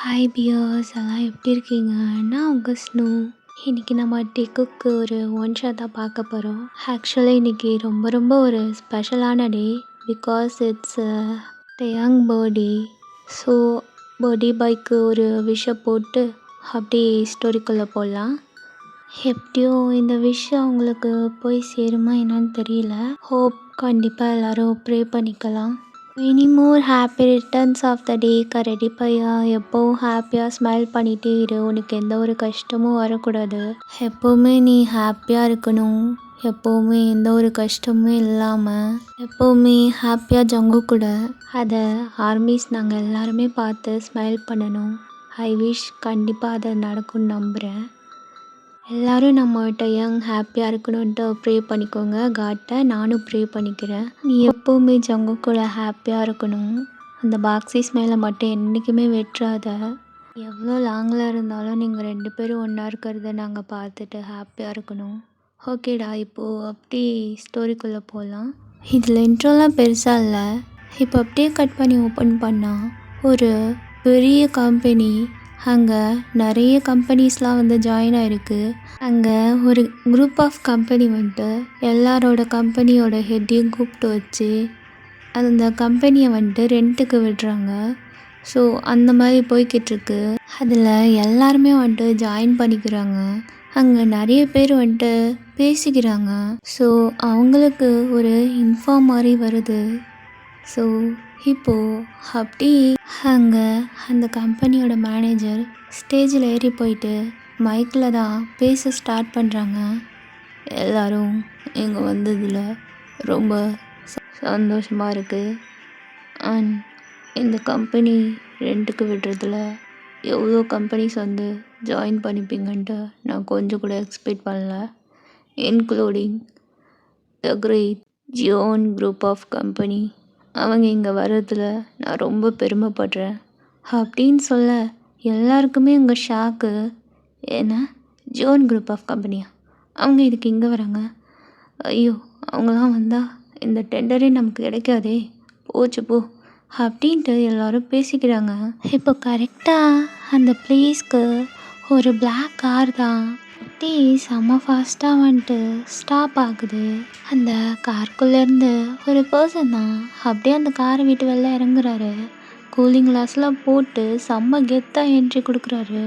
Hi piers எல்லாம் எப்படி இருக்கீங்க? நான் உங்கள் ஸ்னோ. இன்றைக்கி நம்ம டெக்குக்கு ஒரு ஒன் ஷாட்டாக பார்க்க போகிறோம். ஆக்சுவலாக இன்றைக்கி ரொம்ப ரொம்ப ஒரு ஸ்பெஷலான day. Because it's the young birthday. So birthday பாய்க்கு ஒரு விஷயம் போட்டு அப்படியே ஸ்டோரிக்குள்ளே போடலாம். எப்படியோ இந்த விஷயம் அவங்களுக்கு போய் சேருமா என்னன்னு தெரியல. ஹோப் கண்டிப்பாக எல்லோரும் ப்ரே பண்ணிக்கலாம். Many more happy returns of the டேக்கா ரெடி பையா. எப்போவும் ஹாப்பியாக ஸ்மைல் பண்ணிகிட்டே இரு. உனக்கு எந்த ஒரு கஷ்டமும் வரக்கூடாது. எப்போவுமே நீ ஹாப்பியாக இருக்கணும். எப்போவுமே எந்த ஒரு கஷ்டமும் இல்லாமல் எப்போவுமே ஹாப்பியாக ஜங்கு கூட அதை ஆர்மிஸ் நாங்கள் எல்லாருமே பார்த்து ஸ்மைல் பண்ணணும். ஐ விஷ் கண்டிப்பாக அதை நடக்கும்னு நம்புகிறேன். எல்லோரும் நம்மகிட்ட யங் ஹாப்பியாக இருக்கணுன்ட்டு ப்ரே பண்ணிக்கோங்க. காட்டை நானும் ப்ரே பண்ணிக்கிறேன். நீ எப்போவுமே ஜங்கு கூட ஹாப்பியாக இருக்கணும். அந்த பாக்ஸிஸ் மேலே மட்டும் என்றைக்குமே வெட்டுறாத. எவ்வளோ லாங்கில் இருந்தாலும் நீங்கள் 2 பேரும் ஒன்றா இருக்கிறத நாங்கள் பார்த்துட்டு ஹாப்பியாக இருக்கணும். ஓகேடா, இப்போது அப்படி ஸ்டோரிக்குள்ளே போகலாம். இதில் இன்ட்ரோலாம் பெருசாக இல்லை. இப்போ அப்படியே கட் பண்ணி ஓப்பன் பண்ணால் ஒரு பெரிய கம்பெனி. அங்கே நிறைய கம்பெனிஸ்லாம் வந்து ஜாயின் ஆகிருக்கு. அங்கே ஒரு குரூப் ஆஃப் கம்பெனி வந்துட்டு எல்லாரோட கம்பெனியோட ஹெட்டையும் கூப்பிட்டு வச்சு அந்த கம்பெனியை வந்துட்டு ரெண்ட்டுக்கு விடுறாங்க. ஸோ அந்த மாதிரி போய்கிட்டுருக்கு. அதில் எல்லாருமே வந்துட்டு ஜாயின் பண்ணிக்கிறாங்க. அங்கே நிறைய பேர் வந்துட்டு பேசிக்கிறாங்க. ஸோ அவங்களுக்கு ஒரு இன்ஃபார்ம் மாதிரி வருது. ஸோ இப்போது அப்படி அங்கே அந்த கம்பெனியோட மேனேஜர் ஸ்டேஜில் ஏறி போயிட்டு மைக்கில் தான் பேச ஸ்டார்ட் பண்ணுறாங்க. எல்லோரும் இங்கே வந்ததில் ரொம்ப சந்தோஷமாக இருக்குது. அண்ட் இந்த கம்பெனி ரெண்ட்டுக்கு விடுறதுல எவ்வளோ கம்பெனிஸ் வந்து ஜாயின் பண்ணிப்பீங்கன்ட்டு நான் கொஞ்சம் கூட எக்ஸ்பெக்ட் பண்ணல. Including the great Zion group of company. அவங்க இங்கே வர்றதில் நான் ரொம்ப பெருமைப்படுறேன் அப்படின்னு சொல்ல எல்லாருக்குமே இங்கே ஷாக்கு. ஏன்னா ஜியோன் குரூப் ஆஃப் கம்பெனியா, அவங்க இதுக்கு இங்கே வராங்க? ஐயோ, அவங்களாம் வந்தால் இந்த டெண்டரே நமக்கு கிடைக்காதே, போச்சு போ அப்படின்ட்டு எல்லோரும் பேசிக்கிறாங்க. இப்போ கரெக்டாக அந்த பிளேஸ்க்கு ஒரு பிளாக் கார் தான் அப்படியே செம்ம ஃபாஸ்ட்டாக வந்துட்டு ஸ்டாப் ஆகுது. அந்த காருக்குள்ளேருந்து ஒரு பர்சன் தான் அப்படியே அந்த காரை விட்டு வெளில இறங்குறாரு. கூலிங் கிளாஸ்லாம் போட்டு செம்ம கெத்தாக என்ட்ரி கொடுக்குறாரு.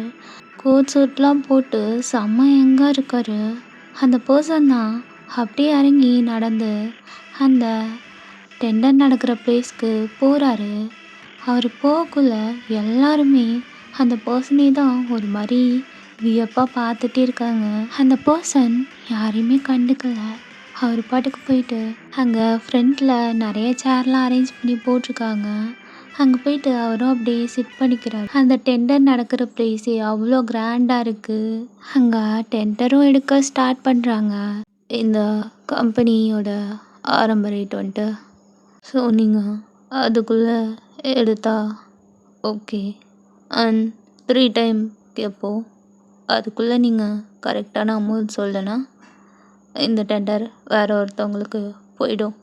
கோட் சூட்லாம் போட்டு செம்ம யங்காக இருக்கார். அந்த பர்சன் தான் அப்படியே இறங்கி நடந்து அந்த டெண்டர் நடக்கிற பிளேஸ்க்கு போகிறாரு. அவர் போகக்குள்ள எல்லாருமே அந்த பர்சனே தான் ஒரு மாதிரி வியப்பாக பார்த்துட்டே இருக்காங்க. அந்த பர்சன் யாரையுமே கண்டுக்கல. அவர் பாட்டுக்கு போயிட்டு அங்கே ஃப்ரண்ட்டில் நிறைய சேர்லாம் அரேஞ்ச் பண்ணி போட்டிருக்காங்க. அங்கே போயிட்டு அவரும் அப்படியே சிட் பண்ணிக்கிறார். அந்த டெண்டர் நடக்கிற பிளேஸே அவ்வளோ கிராண்டாக இருக்குது. அங்கே டெண்டரும் எடுக்க ஸ்டார்ட் பண்ணுறாங்க. இந்த கம்பெனியோட ஆரம்ப ரேட் வந்துட்டு ஸோ நீங்கள் அதுக்குள்ளே எடுத்தா ஓகே. அண்ட் 3 டைம் கேட்போம். அதுக்குள்ளே நீங்கள் கரெக்டான அமௌண்ட் சொல்லனா இந்த டெண்டர் வேறு ஒருத்தவங்களுக்கு போயிடும்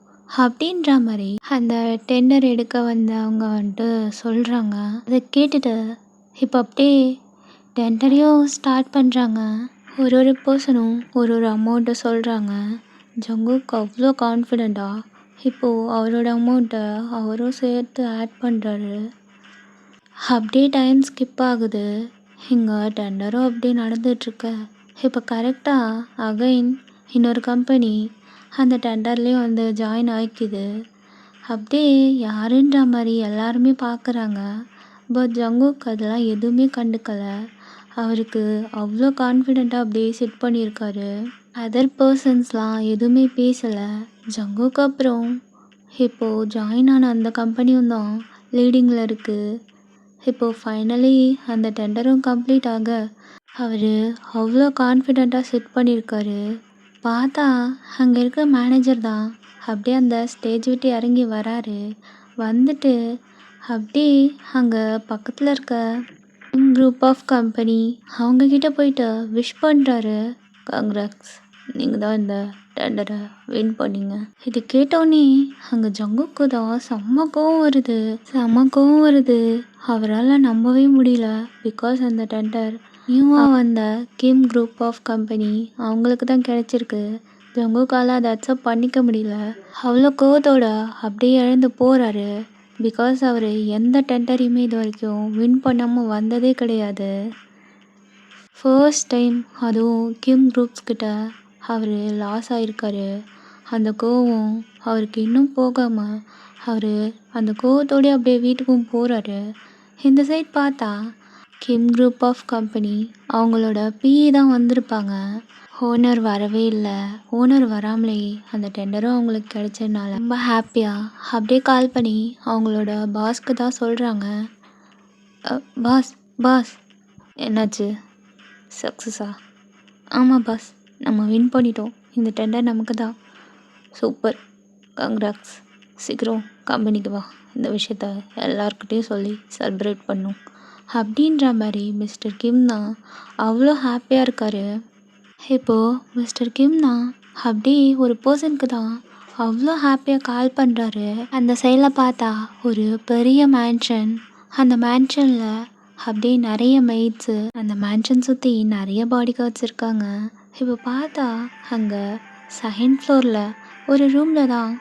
அப்படின்ற மாதிரி அந்த டெண்டர் எடுக்க வந்தவங்க வந்துட்டு சொல்கிறாங்க. அதை கேட்டுட்டு இப்போ அப்படியே டெண்டரையும் ஸ்டார்ட் பண்ணுறாங்க. ஒரு பர்சனும் ஒரு அமௌண்ட்டை சொல்கிறாங்க. ஜங்குக்கு அவ்வளோ கான்ஃபிடெண்ட்டாக இப்போது அவரோட அமௌண்ட்டை அவரும் சேர்த்து ஆட் பண்ணுறாரு. அப்படியே டைம் ஸ்கிப் ஆகுது. இங்கே டெண்டரும் அப்படியே நடந்துகிட்ருக்க. இப்போ கரெக்டாக அகைன் இன்னொரு கம்பெனி அந்த டெண்டர்லேயும் வந்து ஜாயின் ஆகிக்குது. அப்படியே யாருன்ற மாதிரி எல்லாருமே பார்க்குறாங்க. பட் ஜங்குக் அதெல்லாம் எதுவுமே கண்டுக்கலை. அவருக்கு அவ்வளோ கான்ஃபிடெண்ட்டாக அப்படியே செட் பண்ணியிருக்காரு. அதர் பர்சன்ஸ்லாம் எதுவுமே பேசலை. ஜங்குக்கு அப்புறம் இப்போது ஜாயின் ஆன அந்த கம்பெனியும் தான் லீடிங்கில் இருக்குது. இப்போது ஃபைனலி அந்த டெண்டரும் கம்ப்ளீட் ஆக அவர் அவ்வளோ கான்ஃபிடெண்ட்டாக செட் பண்ணியிருக்காரு. பார்த்தா அங்கே இருக்க மேனேஜர் தான் அப்படியே அந்த ஸ்டேஜ் விட்டு இறங்கி வராரு. வந்துட்டு அப்படியே அங்கே பக்கத்தில் இருக்க குரூப் ஆஃப் கம்பெனி அவங்கக்கிட்ட போயிட்டு விஷ் பண்ணுறாரு. கங்க்ராட்ஸ், நீங்கள் தான் இந்த டெண்டரை வின் பண்ணீங்க. இது கேட்டோன்னே அங்கே ஜங்குக்கு தான் செம்ம கோவம் வருது, செம்ம கோவம் வருது. அவரால் நம்பவே முடியல. பிகாஸ் அந்த டெண்டர் நியூவாக வந்த கிம் குரூப் ஆஃப் கம்பெனி அவங்களுக்கு தான் கிடைச்சிருக்கு. ஜங்குக்கால அதை அக்செப்ட் பண்ணிக்க முடியல. அவ்வளோ கோவத்தோட அப்படியே இழந்து போகிறாரு. பிகாஸ் அவர் எந்த டெண்டரையுமே இது வரைக்கும் வின் பண்ணாமல் வந்ததே கிடையாது. ஃபர்ஸ்ட் டைம் அதுவும் கிம் குரூப்ஸ் கிட்ட அவர் லாஸ் ஆகிருக்காரு. அந்த கோவம் அவருக்கு இன்னும் போகாமல் அவர் அந்த கோவத்தோடய அப்படியே வீட்டுக்கும் போகிறாரு. இந்த சைட் பார்த்தா கிம் குரூப் ஆஃப் கம்பெனி அவங்களோட பிஇ தான் வந்திருப்பாங்க. ஓனர் வரவே இல்லை. ஓனர் வராமலே அந்த டெண்டரும் அவங்களுக்கு கிடைச்சதுனால ரொம்ப ஹாப்பியாக அப்படியே கால் பண்ணி அவங்களோட பாஸ்க்கு தான் சொல்கிறாங்க. பாஸ் பாஸ் என்னாச்சு, சக்ஸஸா? ஆமாம் பாஸ், நம்ம வின் பண்ணிட்டோம். இந்த டெண்டர் நமக்கு தான். Super, congrats. சீக்கிரம் கம்பெனிக்கு வா, இந்த விஷயத்த எல்லாருக்கிட்டையும் சொல்லி செலிப்ரேட் பண்ணும் அப்படின்ற மாதிரி மிஸ்டர் கிம் தான் அவ்வளோ ஹாப்பியாக இருக்கார். இப்போது மிஸ்டர் கிம் தான் அப்படியே ஒரு பர்சனுக்கு தான் அவ்வளோ ஹாப்பியாக கால் பண்ணுறாரு. அந்த சைடில் பார்த்தா ஒரு பெரிய மேன்ஷன். அந்த மேன்ஷனில் அப்படியே நிறைய மெய்ட்ஸு, அந்த மேன்ஷன் சுற்றி நிறைய பாடி கார்ட்ஸ் இருக்காங்க. இப்போ பார்த்தா அங்கே செகண்ட் ஃப்ளோரில் ஒரு ரூமில் தான்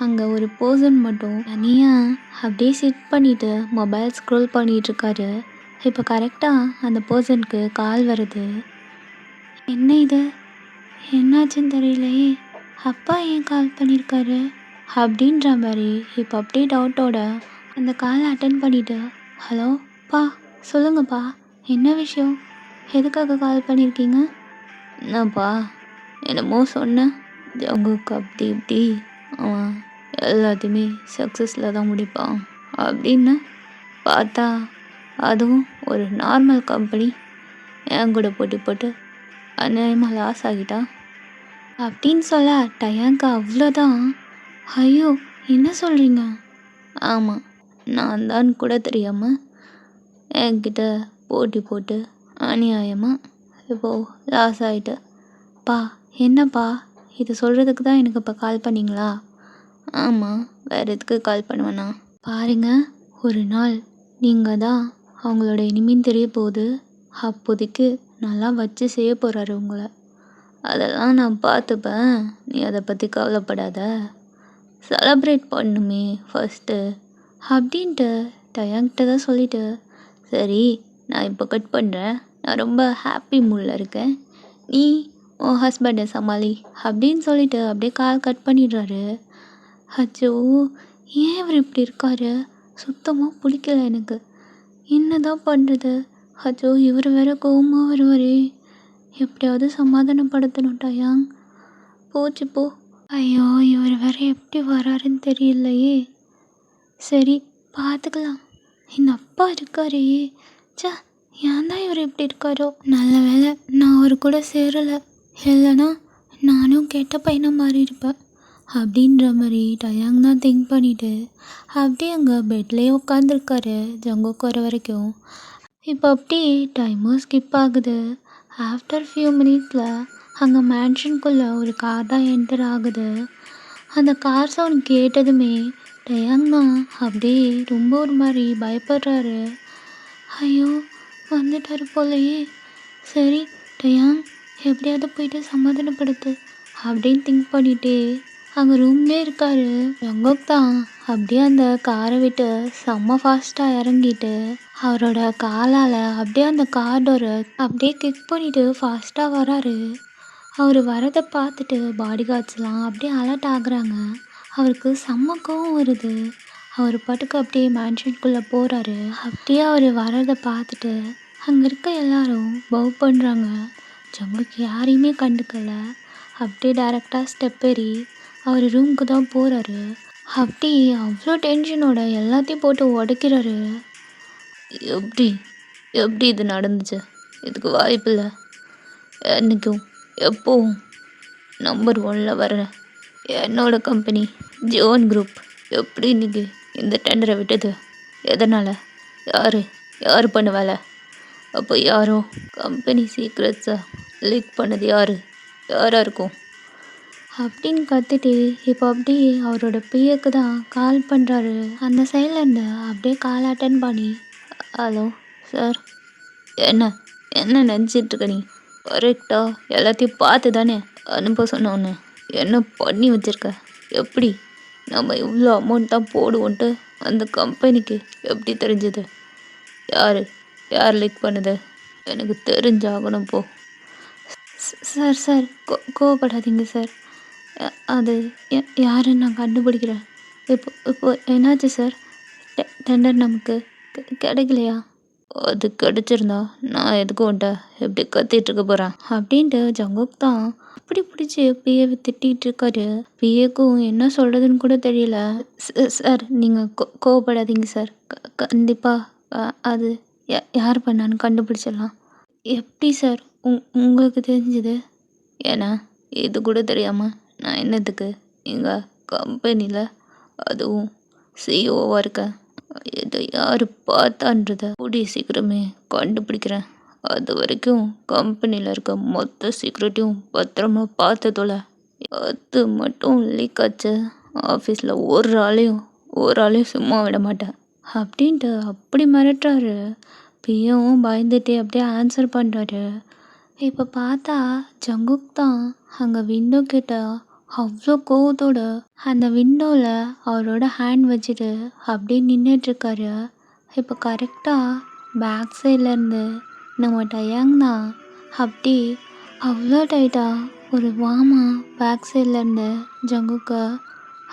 அங்கே ஒரு பர்சன் மட்டும் தனியாக அப்படியே சிட் பண்ணிவிட்டு மொபைல் ஸ்க்ரோல் பண்ணிகிட்ருக்காரு. இப்போ கரெக்டாக அந்த பர்சனுக்கு கால் வருது. என்ன இது, என்னாச்சுன்னு தெரியலையே, அப்பா ஏன் கால் பண்ணியிருக்காரு அப்படின்ற மாதிரி இப்போ அப்படியே டவுட்டோட அந்த காலை அட்டன் பண்ணிவிட்டு, ஹலோ பா, சொல்லுங்கப்பா, என்ன விஷயம், எதுக்காக கால் பண்ணியிருக்கீங்க? என்னப்பா என்னமோ சொன்னேன், ஜங்குக்கு அப்படி இப்படி அவன் எல்லாத்தையுமே சக்ஸஸில் தான் முடிப்பான் அப்படின்னு பார்த்தா அதுவும் ஒரு நார்மல் கம்பெனி என் கூட போட்டி போட்டு அநியாயமாக லாஸ் ஆகிட்டான் அப்படின்னு சொல்ல டயாங்க்கு அவ்வளோதான். ஐயோ, என்ன சொல்கிறீங்க? ஆமாம், நான் தான் கூட தெரியாமல் என்கிட்ட போட்டி போட்டு அநியாயமாக இப்போது லாஸ் ஆகிட்டு. பா, என்னப்பா இது சொல்கிறதுக்கு தான் எனக்கு இப்போ கால் பண்ணிங்களா? ஆமாம், வேறு எதுக்கு கால் பண்ணுவேண்ணா? பாருங்க, ஒரு நாள் நீங்கள் தான் அவங்களோட இனிமேல் தெரிய போகுது. அப்போதைக்கு நல்லா வச்சு செய்ய போகிறாரு உங்களை. அதெல்லாம் நான் பார்த்துப்பேன், நீ அதை பற்றி கவலைப்படாத. செலப்ரேட் பண்ணுமே ஃபஸ்ட்டு அப்படின்ட்டு டயாங்கிட்ட தான் சொல்லிவிட்டு, சரி நான் இப்போ கட் பண்ணுறேன், நான் ரொம்ப ஹாப்பி மூடில் இருக்கேன், நீ உன் ஹஸ்பண்டை சமாளி அப்படின்னு சொல்லிவிட்டு அப்படியே கால் கட் பண்ணிடுறாரு. அச்சோ, ஏன் இவர் இப்படி இருக்காரு, சுத்தமாக பிடிக்கல எனக்கு, என்ன தான் பண்ணுறது? அச்சோ, இவர் வேற கோவமாக வருவாரே, எப்படியாவது சமாதானப்படுத்தணும் டயாங். போச்சு போ. ஐயோ, இவர் வேற எப்படி வராருன்னு தெரியலையே. சரி, பார்த்துக்கலாம். எங்கள் அப்பா இருக்காரே, சே, ஏன் தான் இவர் எப்படி இருக்காரோ. நல்ல வேலை நான் அவர் கூட சேரலை, இல்லைனா நானும் கெட்ட பையனை மாறி இருப்பேன் அப்படின்ற மாதிரி டயாங் தான் திங்க் பண்ணிவிட்டு அப்படியே அங்கே பெட்லேயே உட்காந்துருக்காரு ஜங்குக்கு வர வரைக்கும். இப்போ அப்படியே டைமும் ஸ்கிப் ஆகுது. ஆஃப்டர் ஃபியூ மினிட்ஸில் அங்கே மேன்ஷனுக்குள்ளே ஒரு கார் தான் என்டர் ஆகுது. அந்த கார் சவுண்ட் கேட்டதுமே டயாங் தான் அப்படியே ரொம்ப ஒரு மாதிரி பயப்படுறாரு. ஐயோ, வந்துட்டார் போலையே. சரி டயாங், எப்படியாவது போயிட்டு சமாதானப்படுத்து அப்படின்னு திங்க் பண்ணிகிட்டே அங்கே ரூம்லேயே இருக்காரு. ஜங்குக் தான் அப்படியே அந்த காரை விட்டு செம்ம ஃபாஸ்ட்டாக இறங்கிட்டு அவரோட காலால் அப்படியே அந்த கார் டோரை அப்படியே கிக் பண்ணிவிட்டு ஃபாஸ்ட்டாக வராரு. அவர் வரதை பார்த்துட்டு பாடி கார்ட்ஸ்லாம் அப்படியே அலர்ட் ஆகுறாங்க. அவருக்கு செம்ம கோவம் வருது. அவர் பாட்டுக்கு அப்படியே மேன்ஷனுக்குள்ளே போகிறாரு. அப்படியே அவர் வரதை பார்த்துட்டு அங்கே இருக்க எல்லாரும் பவ் பண்ணுறாங்க. ஜங்குக் யாரையுமே கண்டுக்கலை. அப்படியே டேரெக்டாக ஸ்டெப் ஏறி அவர் ரூமுக்கு தான் போகிறாரு. அப்படி அவ்வளோ டென்ஷனோட எல்லாத்தையும் போட்டு உடைக்கிறாரு. எப்படி எப்படி இது நடந்துச்சு? இதுக்கு வாய்ப்பில்லை. என்றைக்கும் எப்போவும் நம்பர் 1ல் வர என்னோட கம்பெனி ஜோன் குரூப் எப்படி இன்றைக்கி இந்த டெண்டரை விட்டது? எதனால்? யார் பண்ண வேலை? அப்போ யாரும் கம்பெனி சீக்ரெட்ஸை லீக் பண்ணது யாராக இருக்கும் அப்படின்னு கத்திட்டு இப்போ அப்படியே அவரோட பிஏக்கு தான் கால் பண்ணுறாரு. அந்த சைட்லேருந்து அப்படியே கால் அட்டன் பண்ணி, ஹலோ சார். என்ன என்ன நினச்சிட்டு இருக்க நீ? கரெக்டாக எல்லாத்தையும் பார்த்து தானே அனுப்ப சொன்னோன்னு என்ன பண்ணி வச்சிருக்க? எப்படி நம்ம இவ்வளோ அமௌண்ட் தான் போடுவோன்ட்டு அந்த கம்பெனிக்கு எப்படி தெரிஞ்சது? யார் யார் லீக் பண்ணுது? எனக்கு தெரிஞ்சாகணும் போ. சார் சார் கோவப்படாதீங்க சார். அது யாருன்னு நான் கண்டுபிடிக்கிறேன். இப்போ என்னாச்சு சார்? டெண்டர் நமக்கு கிடைக்கலையா? அது கிடைச்சிருந்தா நான் எதுக்கு உன்ட்ட எப்படி கத்திட்டு இருக்க போகிறேன் அப்படின்ட்டு ஜங்குக் தான் அப்படி பிடிச்சி பிஏவை திட்டிகிட்டு இருக்காரு. பிஏக்கும் என்ன சொல்கிறதுன்னு கூட தெரியல. சார் நீங்கள் கோவப்படாதீங்க சார். கண்டிப்பாக அது யார் பண்ணான்னு கண்டுபிடிச்சிடலாம். எப்படி சார் உங்களுக்கு தெரிஞ்சது? ஏன்னா இது கூட தெரியாமல் நான் என்னத்துக்கு எங்கள் கம்பெனியில் அதுவும் சிஇஓவாக இருக்கேன். இதை யார் பார்த்தான்றதை கூடிய சீக்கிரமே கண்டுபிடிக்கிறேன். அது வரைக்கும் கம்பெனியில் இருக்க மொத்த சீக்ரெட்டையும் பத்திரமா பார்த்ததோல அது மட்டும் லீக் ஆச்சு. ஆஃபீஸில் ஒரு ஆளையும் சும்மா விட மாட்டேன் அப்படின்ட்டு அப்படி மிரட்டுறாரு. பியும் பயந்துட்டே அப்படியே ஆன்சர் பண்ணுறாரு. இப்போ பார்த்தா ஜங்குக் தான் அங்கே விண்டோ கிட்ட அவ்வளோ கோவத்தோட அந்த விண்டோவில் அவரோட ஹேண்ட் வச்சுட்டு அப்படியே நின்றுட்டுருக்காரு. இப்போ கரெக்டாக பேக் சைட்லேருந்து நம்ம டயாங் தான் அப்படி அவ்வளோ டைட்டாக ஒரு பேக் சைட்லேருந்து ஜங்குக்கை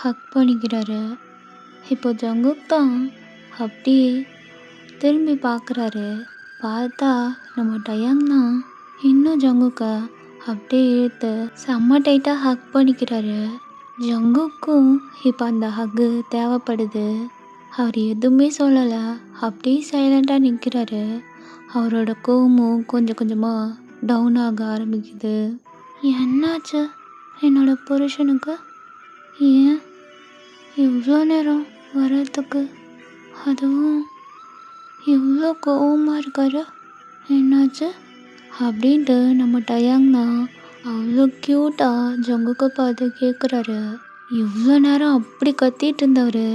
ஹக் பண்ணிக்கிறாரு. இப்போ ஜங்குக் தான் அப்படியே திரும்பி பார்க்குறாரு. பார்த்தா நம்ம டயாங் தான் இன்னும் ஜங்குக்கை அப்படியே இழுத்து செம்ம டைட்டாக ஹக் பண்ணிக்கிறாரு. ஜங்குக்கும் இப்போ அந்த ஹக்கு தேவைப்படுது. அவர் எதுவுமே சொல்லலை, அப்படியே சைலண்ட்டாக நிற்கிறாரு. அவரோட கோவமும் கொஞ்சம் கொஞ்சமாக டவுன் ஆக ஆரம்பிக்குது. என்னாச்சு என்னோட புருஷனுக்கு? ஏன் இவ்வளோ நேரம் வர்றதுக்கு, அதுவும் இவ்வளோ கோவமாக இருக்காரு? என்னாச்சு அப்படின்ட்டு நம்ம டயாங் தான் அவ்வளோ க்யூட்டாக ஜங்குக்கை பார்த்து கேட்குறாரு. இவ்வளோ நேரம் அப்படி கத்திட்டு இருந்தவர்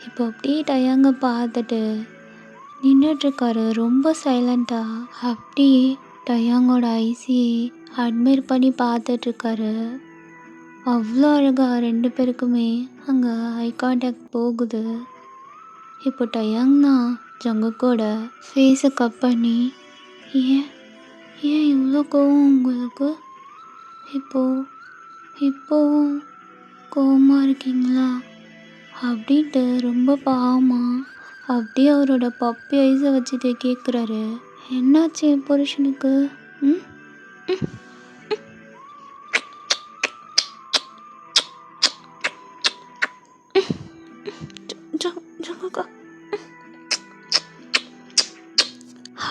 இப்போ அப்படியே டயாங்கை பார்த்துட்டு நின்றுட்டுருக்காரு ரொம்ப சைலண்ட்டாக. அப்படி டயாங்கோட ஐசி அட்மைர் பண்ணி பார்த்துட்ருக்காரு. அவ்வளோ அழகாக ரெண்டு பேருக்குமே அங்கே ஐ கான்டாக்ட் போகுது. இப்போ டயாங் தான் ஜங்குக்கோட ஃபேஸை கட் பண்ணி, ஏன் இவ்வளோ கோவம் உங்களுக்கு? இப்போவும் கோவமாக இருக்கீங்களா அப்படின்ட்டு ரொம்ப பாவமாக அப்படியே அவரோட பப்பி ஐஸை வச்சுட்டு கேட்குறாரு. என்னாச்சு என் புருஷனுக்கு? ம்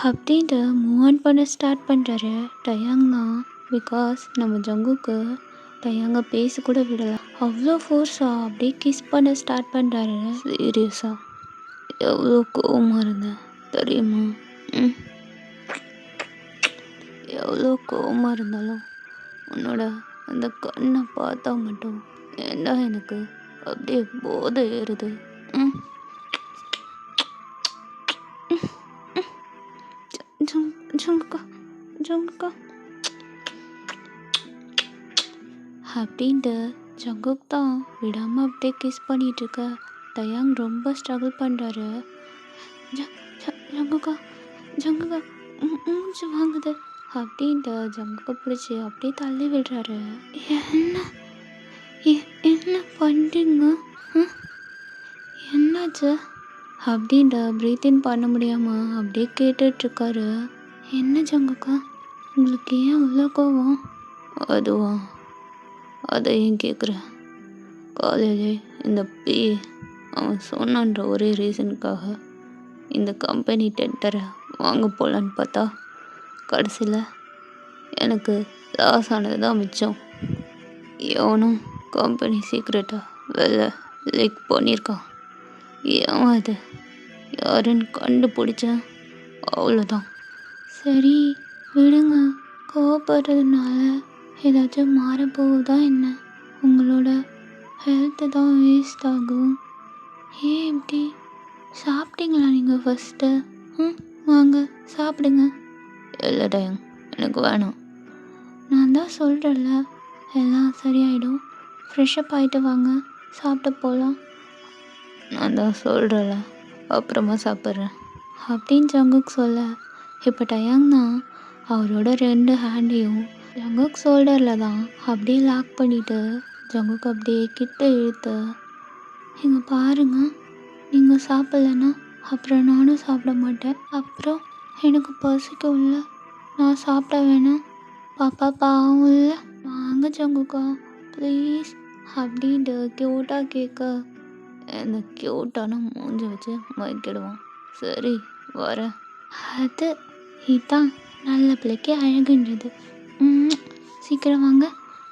அப்படின்ட்டு மூவ் ஆன் பண்ண ஸ்டார்ட் பண்ணுறாரு டயாங் தான். பிகாஸ் நம்ம ஜங்குக்கு டயாங்கை பேச கூட விடலை. அவ்வளோ ஃபோர்ஸாக அப்படியே கிஸ் பண்ண ஸ்டார்ட் பண்ணுறாரு. சீரியஸாக எவ்வளோ கோவமாக இருந்தேன் தெரியுமா? எவ்வளோ கோவமாக இருந்தாலும் உன்னோட அந்த கண்ணை பார்த்தா மட்டும் ஏண்டா எனக்கு அப்படியே போதை ஏறுது. ஜங்குக்கா அப்படின்ட்டு ஜங்குக் தான் விடாமல் அப்படியே கிஸ் பண்ணிகிட்ருக்க டயாங் ரொம்ப ஸ்ட்ரகிள் பண்ணுறாரு. ஜங்குக்கா மூச்சு வாங்குது அப்படின்ட்டு ஜங்குக்கை பிடிச்சி அப்படியே தள்ளி விடுறாரு. என்ன பண்ணுறீங்க? என்னாச்சு அப்படின்ட்டு ப்ரீத்திங் பண்ண முடியாமல் அப்படியே கேட்டுட்ருக்காரு. என்ன ஜங்குக்கா உங்களுக்கு ஏன் அவ்வளோ கோவம்? அதுவா, அதை ஏன் கேட்குறேன்? காலையிலே இந்த அவன் சொன்னான்ற ஒரே ரீசனுக்காக இந்த கம்பெனி டெண்டரை வாங்க போகலான்னு பார்த்தா கடைசியில் எனக்கு லாஸ் ஆனது தான் மிச்சம். எவனும் கம்பெனி சீக்ரெட்டாக வெளில லீக் பண்ணியிருக்கான். ஏன் அது யாருன்னு கண்டுபிடிச்சேன், அவ்வளோதான். சரி விடுங்க, கோவப்படுறதுனால ஏதாச்சும் மாறப்போகுதா என்ன? உங்களோட ஹெல்த்து தான் வேஸ்ட் ஆகும். ஏன் இப்படி? சாப்பிட்டீங்களா நீங்கள் ஃபஸ்ட்டு? வாங்க சாப்பிடுங்க. இல்லை டயங், எனக்கு வேணாம். நான் தான் சொல்கிறேன்ல, எல்லாம் சரியாயிடும். ஃப்ரெஷ்ஷப் ஆகிட்டு வாங்க, சாப்பிட்டு போகலாம். நான் தான் சொல்கிறேன்ல, அப்புறமா சாப்பிட்றேன் அப்படின்னு ஜங்குக் சொல்ல, இப்போ டயாங் தான் அவரோட 2 ஹேண்டையும் ஜங்குக் ஷோல்டரில் தான் அப்படியே லாக் பண்ணிவிட்டு ஜங்குக் அப்படியே கிட்ட இழுத்து, இங்கே பாருங்க, நீங்கள் சாப்பிட்லன்னா அப்புறம் நானும் சாப்பிட மாட்டேன். அப்புறம் எனக்கு பசிக்கும் இல்லை, நான் சாப்பிட வேணாம். பாப்பா பாவம் இல்லை, வாங்க ஜங்குக்கா ப்ளீஸ் அப்படின்ட்டு க்யூட்டாக கேட்க, இந்த க்யூட்டான மூஞ்சி வச்சு மயக்கிடுவான். சரி வரேன். அது இதான் நல்ல பிள்ளைக்கு அழகுன்றது. சீக்கிரம் வாங்க,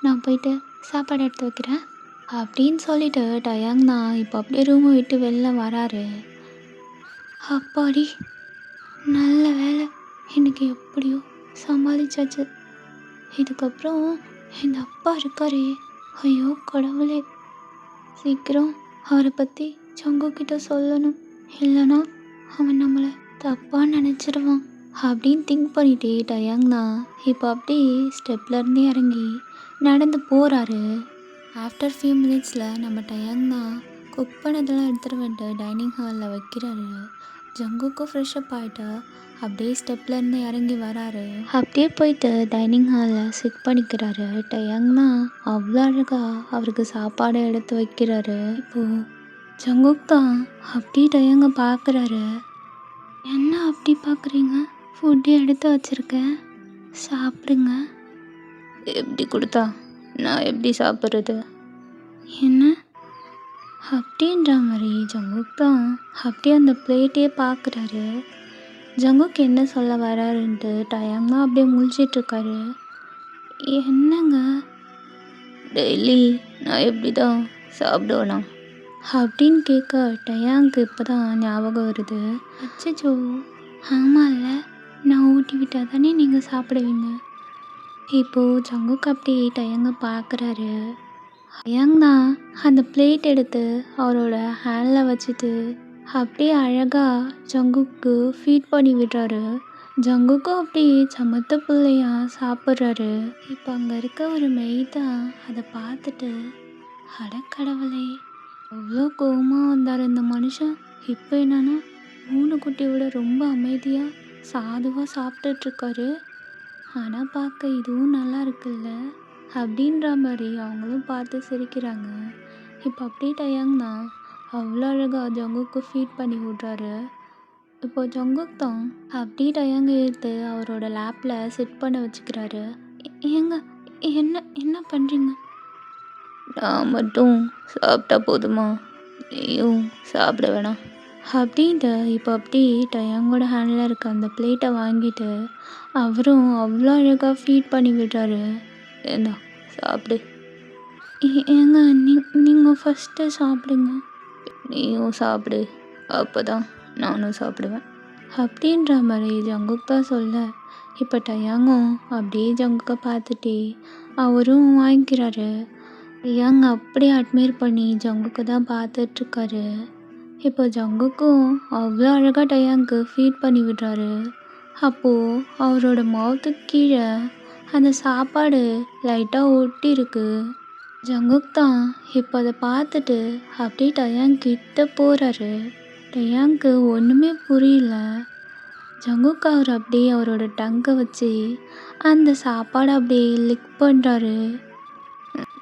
நான் போயிட்டு சாப்பாடு எடுத்து வைக்கிறேன் அப்படின்னு சொல்லிட்டு டயாங் தான் இப்போ அப்படியே ரூமை விட்டு வெளில வராரு. அப்பாடி, நல்ல வேலை, எனக்கு எப்படியோ சமாளிச்சாச்சு. இதுக்கப்புறம் என் அப்பா இருக்காரே, ஐயோ கடவுளே, சீக்கிரம் அவரை பற்றி ஜங்குக்கிட்ட சொல்லணும், இல்லைனா அவன் நம்மளை தப்பாக நினச்சிடுவான் அப்படின்னு திங்க் பண்ணிட்டே டயாங் தான் இப்போ அப்படியே ஸ்டெப்லேருந்து இறங்கி நடந்து போகிறாரு. ஆஃப்டர் ஃபியூ மினிட்ஸில் நம்ம டயாங் தான் குக் பண்ணதெல்லாம் எடுத்துகிட்டு வந்துட்டு டைனிங் ஹாலில் வைக்கிறாரு. ஜங்குக்கும் ஃப்ரெஷ்ஷப் ஆகிட்டு அப்படியே ஸ்டெப்லேருந்து இறங்கி வராரு. அப்படியே போயிட்டு டைனிங் ஹாலில் சிட் பண்ணிக்கிறாரு. டயாங் தான் அவ்வளோ அழகாக அவருக்கு சாப்பாடு எடுத்து வைக்கிறாரு. இப்போது ஜங்குக் தான் அப்படியே டயாங்கை பார்க்குறாரு. என்ன அப்படி பார்க்குறீங்க? ஃபுட்டு எடுத்து வச்சுருக்கேன், சாப்பிடுங்க. எப்படி கொடுத்தா நான் எப்படி சாப்பிட்றது? என்ன அப்படின்ற மாதிரி ஜங்குக் தான் அப்படியே அந்த பிளேட்டே பார்க்குறாரு. ஜங்குக் என்ன சொல்ல வராருன்ட்டு டயாங் தான் அப்படியே முழிச்சிட்ருக்காரு. என்னங்க, டெய்லி நான் எப்படி தான் சாப்பிடுவேனா அப்படின்னு கேட்க டயாங்க்கு இப்போ தான் ஞாபகம் வருது. அச்சோ ஆமாம்ல, நான் ஊட்டி விட்டால் தானே நீங்கள் சாப்பிடுவீங்க. இப்போது ஜங்குக் அப்படியே டயாங்கை பார்க்குறாரு. டயாங் தான் அந்த பிளேட் எடுத்து அவரோட ஹேண்டில் வச்சுட்டு அப்படியே அழகாக ஜங்குக்கு ஃபீட் பண்ணி விடுறாரு. ஜங்குக்கும் அப்படியே சமத்து பிள்ளையா சாப்பிட்றாரு. இப்போ அங்கே இருக்க ஒரு மெய் தான் அதை பார்த்துட்டு, அடக்கடவுளே, அவ்வளோ கோவமாக வந்தார் இந்த மனுஷன், இப்போ என்னன்னா 3 குட்டியோட ரொம்ப அமைதியாக சாதுவாக சாப்பிட்டுட்ருக்காரு. ஆனால் பார்க்க இதுவும் நல்லா இருக்குல்ல அப்படின்ற மாதிரி அவங்களும் பார்த்து சிரிக்கிறாங்க. இப்போ அப்படியே டயாங் தான் அவ்வளோ அழகாக ஜங்குக்கு ஃபீட் பண்ணி விட்றாரு. இப்போ ஜங்குக் தான் அப்படியே டயாங் எடுத்து அவரோட லேப்பில் செட் பண்ண வச்சுக்கிறாரு. ஏங்க, என்ன என்ன பண்ணுறீங்க? நான் மட்டும் சாப்பிட்டா போதுமா, நீயும் சாப்பிட வேணாம் அப்படின்ட்டு இப்போ அப்படியே டயாங்கோட ஹேண்டில் இருக்க அந்த பிளேட்டை வாங்கிட்டு அவரும் அவ்வளோ அழகாக ஃபீட் பண்ணி விடுறாரு. என்ன சாப்பிடு. ஏங்க, நீங்கள் ஃபஸ்ட்டு சாப்பிடுங்க. நீயும் சாப்பிடு, அப்போ தான் நானும் சாப்பிடுவேன் அப்படின்ற மாதிரி ஜங்குக் தான் சொல்ல, இப்போ டயாங்கும் அப்படியே ஜங்குக்கை பார்த்துட்டே அவரும் வாங்கிக்கிறாரு. டயாங் அப்படியே அட்மையர் பண்ணி ஜங்குக்கு தான் பார்த்துட்ருக்காரு. இப்போ ஜங்குக்கும் அவ்வளோ அழகாக டயாங்க்கு ஃபீட் பண்ணி விடுறாரு. அப்போது அவரோட மவுத்துக்கு கீழே அந்த சாப்பாடு லைட்டாக ஒட்டி இருக்கு. ஜங்குக் தான் இப்போ அதை பார்த்துட்டு அப்படியே டயாங் கிட்ட போகிறாரு. டயாங்க்கு ஒன்றுமே புரியல. ஜங்குக் அவர் அப்படியே அவரோட டங்கை வச்சு அந்த சாப்பாடை அப்படியே லிக் பண்ணுறாரு.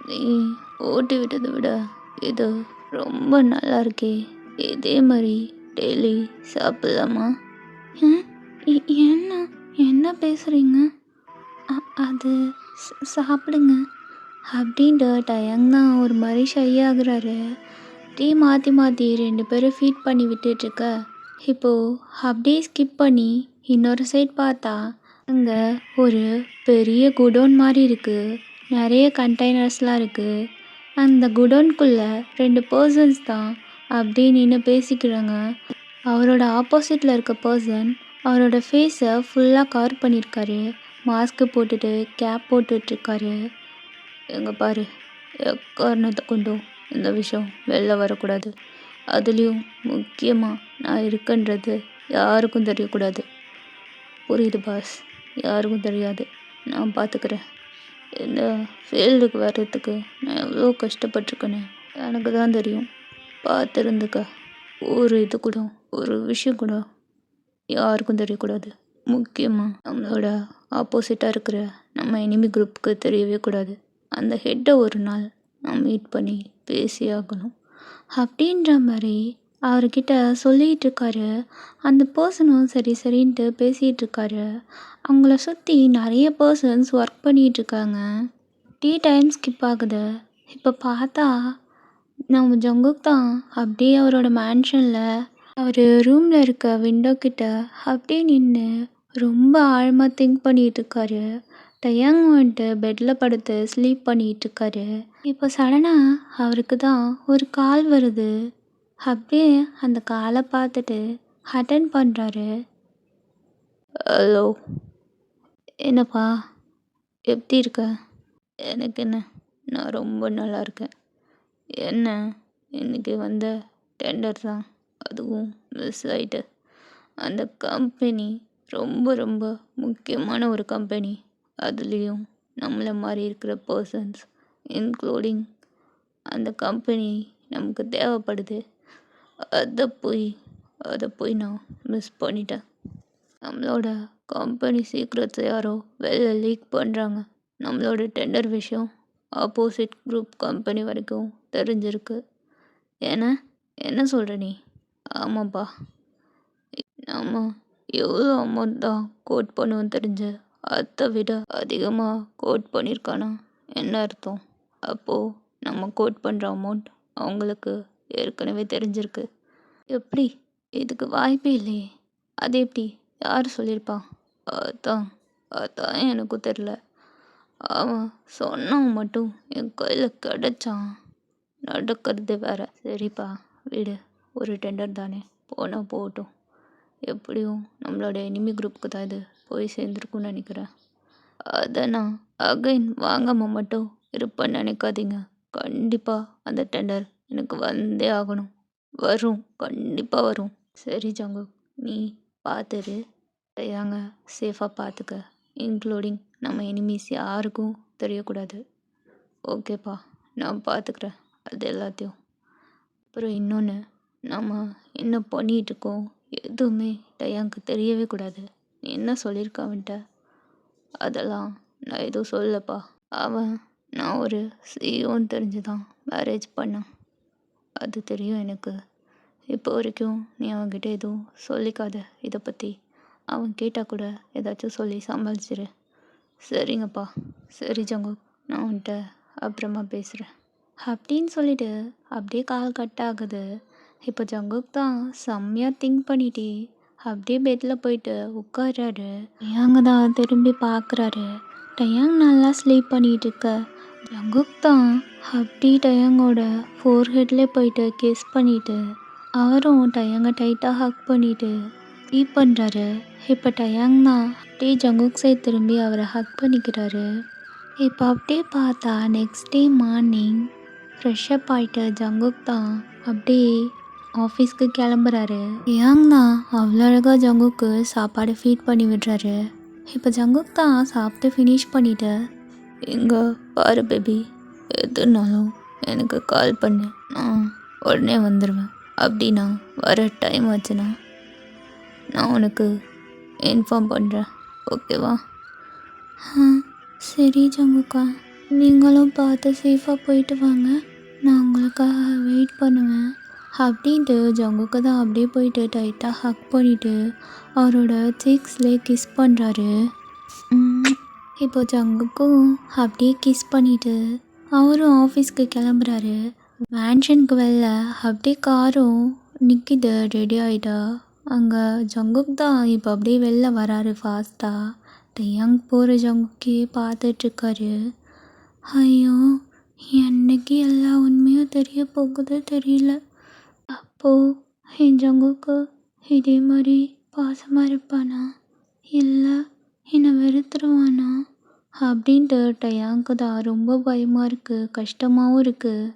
நீ ஓட்டி விட்டதை விட இது ரொம்ப நல்லா இருக்கே, இதே மாதிரி டெய்லி சாப்பிடலாமா? என்ன என்ன பேசுகிறீங்க? அது சாப்பிடுங்க அப்படின்ட்டு டயாங் தான் ஒரு மாதிரி ஷை ஆகுறாரு. டீ மாற்றி மாற்றி 2 பேரும் ஃபீட் பண்ணி விட்டுட்ருக்க. இப்போது அப்படியே ஸ்கிப் பண்ணி இன்னொரு சைட் பார்த்தா அங்கே ஒரு பெரிய குடோன் மாதிரி இருக்குது. நிறைய கண்டெய்னர்ஸ்லாம் இருக்குது. அந்த குடோனுக்குள்ளே 2 பர்சன்ஸ் தான் அப்படியே நின்று பேசிக்கிறாங்க. அவரோட ஆப்போசிட்டில் இருக்க பர்சன் அவரோட ஃபேஸை ஃபுல்லாக கவர் பண்ணியிருக்காரு. மாஸ்க்கு போட்டுட்டு கேப் போட்டுட்ருக்காரு. எங்கே பாரு, எக்காரணத்தை கொண்டும் இந்த விஷயம் வெளில வரக்கூடாது. அதுலேயும் முக்கியமாக நான் இருக்கேன்றது யாருக்கும் தெரியக்கூடாது. புரியுது பாஸ்? யாருக்கும் தெரியாது. நான் பார்த்துக்கிறேன். இந்த ஃபீல்டுக்கு வர்றதுக்கு நான் எவ்வளோ கஷ்டப்பட்டிருக்கேன்னு எனக்கு தான் தெரியும். பார்த்துருந்துக்க. ஒரு இது கூட ஒரு விஷயம் கூட யாருக்கும் தெரியக்கூடாது. முக்கியமாக நம்மளோட ஆப்போசிட்டாக இருக்கிற நம்ம எனிமி குரூப்புக்கு தெரியவே கூடாது. அந்த ஹெட்டை ஒரு நாள் நான் மீட் பண்ணி பேசி ஆகணும் அப்படின்ற மாதிரி அவர்கிட்ட சொல்லிகிட்டு இருக்காரு. அந்த பர்சனும் சரி சரின்ட்டு பேசிகிட்டு இருக்காரு. அவங்கள சுற்றி நிறைய பர்சன்ஸ் ஒர்க் பண்ணிகிட்ருக்காங்க. டைம் ஸ்கிப் ஆகுது. இப்போ பார்த்தா நம்ம ஜங்குக் தான் அப்படியே அவரோட மேன்ஷனில் அவர் ரூமில் இருக்க விண்டோ கிட்ட அப்படியே நின்று ரொம்ப ஆழமாக திங்க் பண்ணிகிட்டு இருக்காரு. டயாங் வந்துட்டு பெட்டில் படுத்து ஸ்லீப் பண்ணிகிட்டு இருக்காரு. இப்போ சடனாக அவருக்கு தான் ஒரு கால் வருது. அப்படியே அந்த காலை பார்த்துட்டு அட்டன் பண்ணுறாரு. ஹலோ, என்னப்பா எப்படி இருக்க? எனக்கு என்ன, நான் ரொம்ப நல்லா இருக்கேன். என்ன, இன்னைக்கு வந்த டெண்டர் தான், அதுவும் மிஸ் ஆயிட்டு. அந்த கம்பெனி ரொம்ப ரொம்ப முக்கியமான ஒரு கம்பெனி. அதுலேயும் நம்மளை மாதிரி இருக்கிற பர்சன்ஸ் இன்க்ளூடிங் அந்த கம்பெனி நமக்கு தேவைப்படுது. அதை போய் நான் மிஸ் பண்ணிட்டேன். நம்மளோட கம்பெனி சீக்ரெட்ஸை யாரோ வெளில லீக் பண்ணுறாங்க. நம்மளோட டெண்டர் விஷயம் ஆப்போசிட் குரூப் கம்பெனி வரைக்கும் தெரிஞ்சிருக்கு. என்ன சொல்கிற நீ? ஆமாப்பா, நம்ம எவ்வளோ அமௌண்ட் தான் கோட் பண்ணுவோம் தெரிஞ்சு அதை விட அதிகமாக கோட் பண்ணியிருக்கானா என்ன அர்த்தம்? அப்போது நம்ம கோட் பண்ணுற அமௌண்ட் அவங்களுக்கு ஏற்கனவே தெரிஞ்சிருக்கு. எப்படி? இதுக்கு வாய்ப்பே இல்லையே. அது எப்படி? யார் சொல்லியிருப்பான்? அதான் அதான் எனக்கும் தெரில. அவன் சொன்னவன் மட்டும் என் கையில் கிடச்சான். நடக்கிறது வேற. சரிப்பா விடு, ஒரு டெண்டர் தானே, போனால் போகட்டும். எப்படியும் நம்மளோட எனிமி குரூப்புக்கு தான் இது போய் சேர்ந்துருக்குன்னு நினைக்கிறேன். அதை நான் அகைன் வாங்காமல் மட்டும் இருப்பேன்னு நினைக்காதீங்க. கண்டிப்பாக அந்த டெண்டர் எனக்கு வந்தே ஆகணும். வரும், கண்டிப்பாக வரும். சரி ஜங்கு, நீ பார்த்துரு. டயாங்க சேஃபாக பார்த்துக்க. இன்க்ளூடிங் நம்ம எனிமீஸ் யாருக்கும் தெரியக்கூடாது. ஓகேப்பா, நான் பார்த்துக்கிறேன் அது எல்லாத்தையும். அப்புறம் இன்னொன்று, நம்ம என்ன பண்ணிகிட்ருக்கோம் எதுவுமே டயாங்க்கு தெரியவே கூடாது. நீ என்ன சொல்லியிருக்க அவன்கிட்ட? அதெல்லாம் நான் எதுவும் சொல்லப்பா. அவன் நான் ஒரு சிஇஓன்னு தெரிஞ்சு தான் மேரேஜ் பண்ணான். அது தெரியும் எனக்கு. இப்போ வரைக்கும் நீ அவன்கிட்ட எதுவும் சொல்லிக்காத இதை பற்றி. அவன் கேட்டால் கூட ஏதாச்சும் சொல்லி சமாளிச்சிரு. சரிங்கப்பா. சரி ஜங்கு, நான் அவன்கிட்ட அப்புறமா பேசுகிறேன் அப்படின்னு சொல்லிட்டு அப்படியே கால் கட் ஆகுது. இப்போ ஜங்குக் தான் செம்மையாக திங்க் பண்ணிட்டு அப்படியே பெட்டில் போயிட்டு உட்கார்றாரு. டயாங்க தான் திரும்பி பார்க்குறாரு. டயாங் நல்லா ஸ்லீப் பண்ணிகிட்டு இருக்க. ஜங்குக் தான் அப்படியே டயாங்கோட ஃபோர்ஹெட்லேயே போயிட்டு கிஸ் பண்ணிட்டு அவரும் டயாங்கை டைட்டாக ஹக் பண்ணிட்டு ஸ்லீப் பண்ணுறாரு. இப்போ டயாங் தான் அப்படியே ஜங்குக் சைட் திரும்பி அவரை ஹக் பண்ணிக்கிறாரு. இப்போ அப்படியே பார்த்தா நெக்ஸ்ட் டே மார்னிங் ஃப்ரெஷ்ஷப் ஆகிட்டு ஜங்குக் தான் அப்படியே ஆஃபீஸ்க்கு கிளம்புறாரு. டயாங் தான் அவ்வளோ அழகாக ஜங்குக்கு சாப்பாடு ஃபீட் பண்ணி விடுறாரு. இப்போ ஜங்குக் தான் சாப்பிட்டு ஃபினிஷ் பண்ணிவிட்டு, இங்கே பாரு பேபி, எதுனாலும் எனக்கு கால் பண்ணு, நான் உடனே வந்துடுவேன். அப்படி நான் வர டைம் ஆச்சுன்னா நான் உனக்கு இன்ஃபார்ம் பண்ணுறேன். ஓகேவா? சரி ஜங்குக்கா, நீங்களும் பார்த்து சேஃபாக போயிட்டு வாங்க. நான் உங்களுக்காக வெயிட் பண்ணுவேன் அப்படின்ட்டு ஜங்குக்கு தான் அப்படியே போயிட்டு டைட்டாக ஹக் பண்ணிவிட்டு அவரோட சிக்ஸ்லேயே கிஸ் பண்ணுறாரு. இப்போ ஜங்குக்கும் அப்படியே கிஸ் பண்ணிவிட்டு அவரும் ஆஃபீஸ்க்கு கிளம்புறாரு. மேன்ஷனுக்கு வெளில அப்படியே காரும் நிற்கிது ரெடி ஆகிட்டா. அங்கே ஜங்குக் தான் இப்போ அப்படியே வெளில வராரு ஃபாஸ்ட்டாக. டயாங் போகிற ஜங்குக்கே பார்த்துட்ருக்காரு. ஐயோ, என்னைக்கு எல்லா உண்மையும் தெரிய போகுது தெரியல. அப்போது என் ஜங்குக்கு இதே மாதிரி பாசமாக இருப்பானா, இல்லை என்னை வெறுத்துருவானா அப்படின்ட்டு டயாங்க்கு தான் ரொம்ப பயமாக இருக்குது, கஷ்டமாகவும் இருக்குது.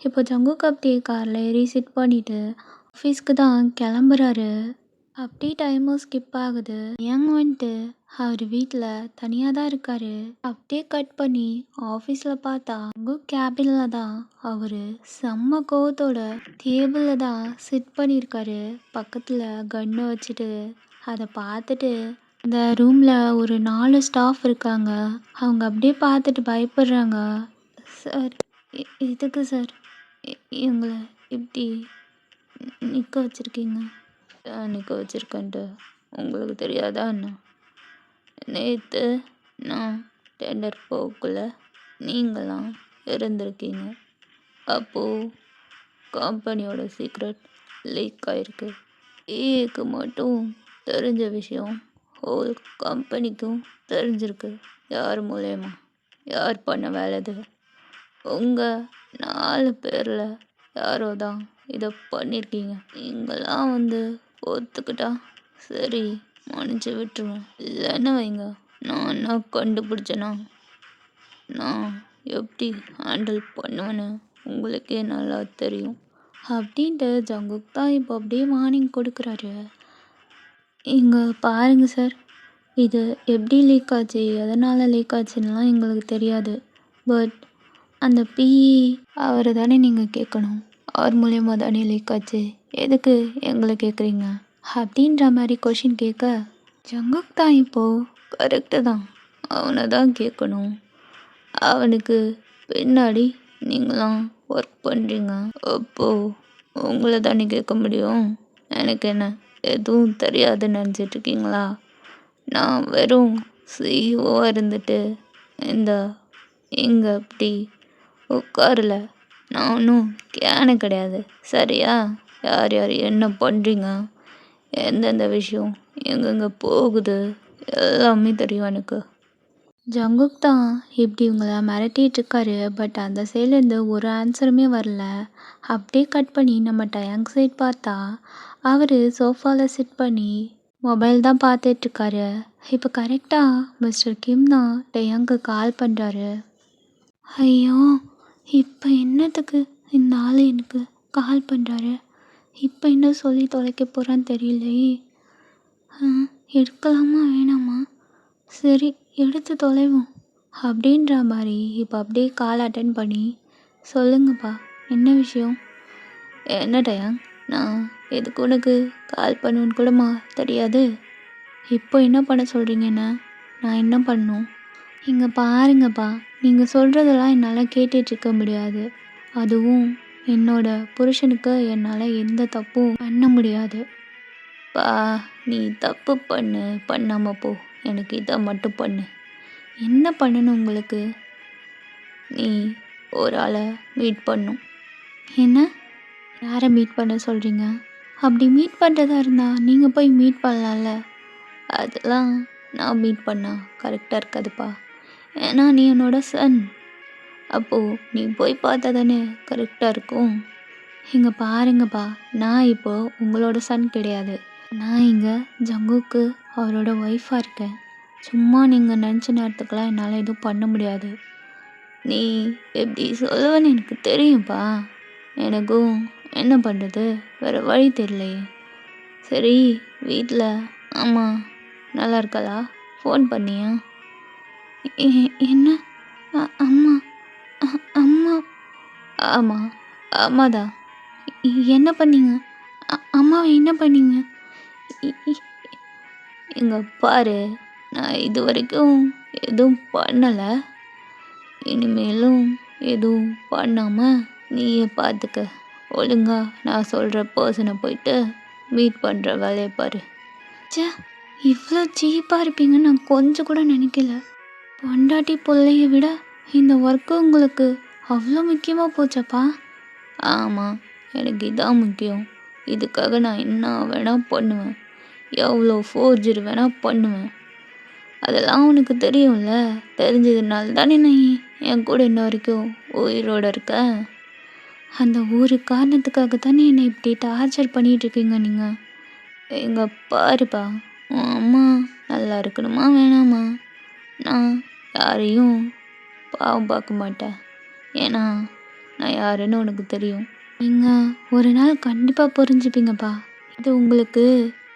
இப்போ ஜங்குக் அப்படியே காரில் ஏறி சிட் பண்ணிட்டு ஆஃபீஸ்க்கு தான் கிளம்புறாரு. அப்படியே டைமும் ஸ்கிப் ஆகுது. யங் வந்துட்டு அவர் வீட்டில் தனியாக தான் இருக்காரு. அப்படியே கட் பண்ணி ஆஃபீஸில் பார்த்தா கேபினில் தான் அவர் செம்ம கோவத்தோட டேபிளில் தான் சிட் பண்ணியிருக்காரு. பக்கத்தில் கன்னை வச்சுட்டு அதை பார்த்துட்டு இந்த ரூமில் ஒரு 4 ஸ்டாஃப் இருக்காங்க. அவங்க அப்படியே பார்த்துட்டு பயப்படுறாங்க. சார், எதுக்கு சார் எங்களை இப்படி நிற்க வச்சுருக்கீங்க? நிற்க வச்சுருக்கேன்ட்டு உங்களுக்கு தெரியாதா என்ன? நேற்று நான் டெண்டர் போக்குள்ள நீங்களாம் இருந்திருக்கீங்க. அப்போது கம்பெனியோட சீக்ரெட் லீக் ஆகிருக்கு. ஏக்கு மட்டும் தெரிஞ்ச விஷயம் ஹோல் கம்பெனிக்கும் தெரிஞ்சிருக்கு. யார் மூலயமா? யார் பண்ண வேலை இது? உங்கள் 4 பேரில் யாரோ தான் இதை பண்ணியிருக்கீங்க. நீங்களாம் வந்து ஒத்துக்கிட்டா சரி, மன்னிச்சு விட்டுருவேன். இல்லைன்னு வைங்க, நான் என்ன கண்டுபிடிச்சேன்னா நான் எப்படி ஹேண்டில் பண்ணுவேன்னு உங்களுக்கே நல்லா தெரியும். அப்படின்ட்டு ஜங்குக் தான் இப்போ அப்படியே வார்னிங் கொடுக்குறாரு. இங்கே பாருங்கள் சார், இது எப்படி லீக் ஆச்சு, எதனால் லீக் ஆச்சுன்னெலாம் எங்களுக்கு தெரியாது. பட் அந்த பிஇ அவரை தானே நீங்கள் கேட்கணும். அவர் மூலயமா தானே லீக் ஆச்சு, எதுக்கு எங்களை கேட்குறீங்க அப்படின்ற மாதிரி கொஷின் கேட்க ஜங்குக் தான் இப்போது கரெக்டு தான், அவனை தான் கேட்கணும். அவனுக்கு பின்னாடி நீங்களாம் ஒர்க் பண்ணுறீங்க. அப்போது உங்களை தானே கேட்க முடியும். எனக்கு என்ன எதுவும் தெரியாதுன்னு நினச்சிட்ருக்கீங்களா? நான் வெறும் சிஇஓவாக இருந்துட்டு இந்த இங்கே அப்படி உட்காரல. நான் ஒன்றும் கேனு கிடையாது, சரியா? யார் யார் என்ன பண்ணுறீங்க, எந்தெந்த விஷயம் எங்கெங்கே போகுது எல்லாமே தெரியும் எனக்கு. ஜங்குக் தான் இப்படி இவங்கள மிரட்டிட்டு இருக்காரு. பட் அந்த சைட்லேருந்து ஒரு ஆன்சருமே வரல. அப்படியே கட் பண்ணி நம்ம டயாங் சைட் பார்த்தா அவர் சோஃபாவில் சிட் பண்ணி மொபைல் தான் பார்த்துட்ருக்காரு. இப்போ கரெக்டாக மிஸ்டர் கிம் தான் டயாங்க்கு கால் பண்ணுறாரு. ஐயோ, இப்போ என்னத்துக்கு இந்த ஆள் எனக்கு கால் பண்ணுறாரு? இப்போ என்ன சொல்லி தொலைக்க போகிறான்னு தெரியலையே. எடுக்கலாமா வேணாமா? சரி, எடுத்து தொலைவோம் அப்படின்ற மாதிரி இப்போ அப்படியே கால் அட்டன் பண்ணி சொல்லுங்கப்பா, என்ன விஷயம்? என்ன டயாங், நான் எதுக்கு உனக்கு கால் பண்ணுவேன்னு கூடமா தெரியாது? இப்போ என்ன பண்ண சொல்கிறீங்கண்ணா? நான் என்ன பண்ணணும்? இங்கே பாருங்கப்பா, நீங்கள் சொல்கிறதெல்லாம் என்னால் கேட்டுட்ருக்க முடியாது. அதுவும் என்னோட புருஷனுக்கு என்னால் எந்த தப்பும் பண்ண முடியாது. பா, நீ தப்பு பண்ணாமல் போ, எனக்கு இதை மட்டும் பண்ணு. என்ன பண்ணணும் உங்களுக்கு? நீ ஒரு ஆளை மீட் பண்ணும். என்ன? யாரை மீட் பண்ண சொல்கிறீங்க? அப்படி மீட் பண்ணுறதா இருந்தால் நீங்கள் போய் மீட் பண்ணலாம்ல. அதெல்லாம் நான் மீட் பண்ணால் கரெக்டாக இருக்காதுப்பா. ஏன்னா நீ என்னோட சன். அப்போது நீ போய் பார்த்தா தானே கரெக்டாக இருக்கும். இங்கே பாருங்கப்பா, நான் இப்போது உங்களோட சன் கிடையாது. நான் இங்கே ஜங்குக்கு அவரோட ஒய்ஃபாக இருக்கேன். சும்மா நீங்கள் நினச்ச நேரத்துக்கெலாம் என்னால் எதுவும் பண்ண முடியாது. நீ எப்படி சொல்லுவேன்னு எனக்கு தெரியும்ப்பா. எனக்கும் என்ன பண்ணுறது, வேறு வழி தெரியலையே. சரி, வீட்டில் அம்மா நல்லா இருக்காளா? ஃபோன் பண்ணியா? என்ன? அம்மா? அம்மா? ஆமாம், அம்மாதான். என்ன பண்ணீங்க? அம்மாவை என்ன பண்ணீங்க? இங்கே பாரு, நான் இது வரைக்கும் எதுவும் பண்ணலை, இனிமேலும் எதுவும் பண்ணாமல் நீயே பார்த்துக்க. ஒழுங்கா நான் சொல்கிற பர்சனை போயிட்டு மீட் பண்ணுற வேலையை பாரு. ச்சே, இவ்வளோ சீப்பாக இருப்பீங்கன்னு நான் கொஞ்சம் கூட நினைக்கல. பொண்டாட்டி பிள்ளைய விட இந்த ஒர்க்கு உங்களுக்கு அவ்வளோ முக்கியமாக போச்சப்பா? ஆமாம், எனக்கு இதான் முக்கியம். இதுக்காக நான் என்ன வேணால் பண்ணுவேன், எவ்வளோ ஃபோர்ஜரி வேணால் பண்ணுவேன். அதெல்லாம் உனக்கு தெரியும்ல. தெரிஞ்சதுனால தானே நீ என் கூட இன்ன வரைக்கும் உயிரோடு இருக்க. அந்த ஒரு காரணத்துக்காக தானே என்னை இப்படி டார்ச்சர் பண்ணிகிட்ருக்கீங்க நீங்கள். எங்கே பாருப்பா, உன் அம்மா நல்லா இருக்கணுமா வேணாமா? நான் யாரையும் பாவம் பார்க்க மாட்டேன். ஏன்னா நான் யாருன்னு உனக்கு தெரியும். நீங்கள் ஒரு நாள் கண்டிப்பாக புரிஞ்சுப்பீங்கப்பா. இது உங்களுக்கு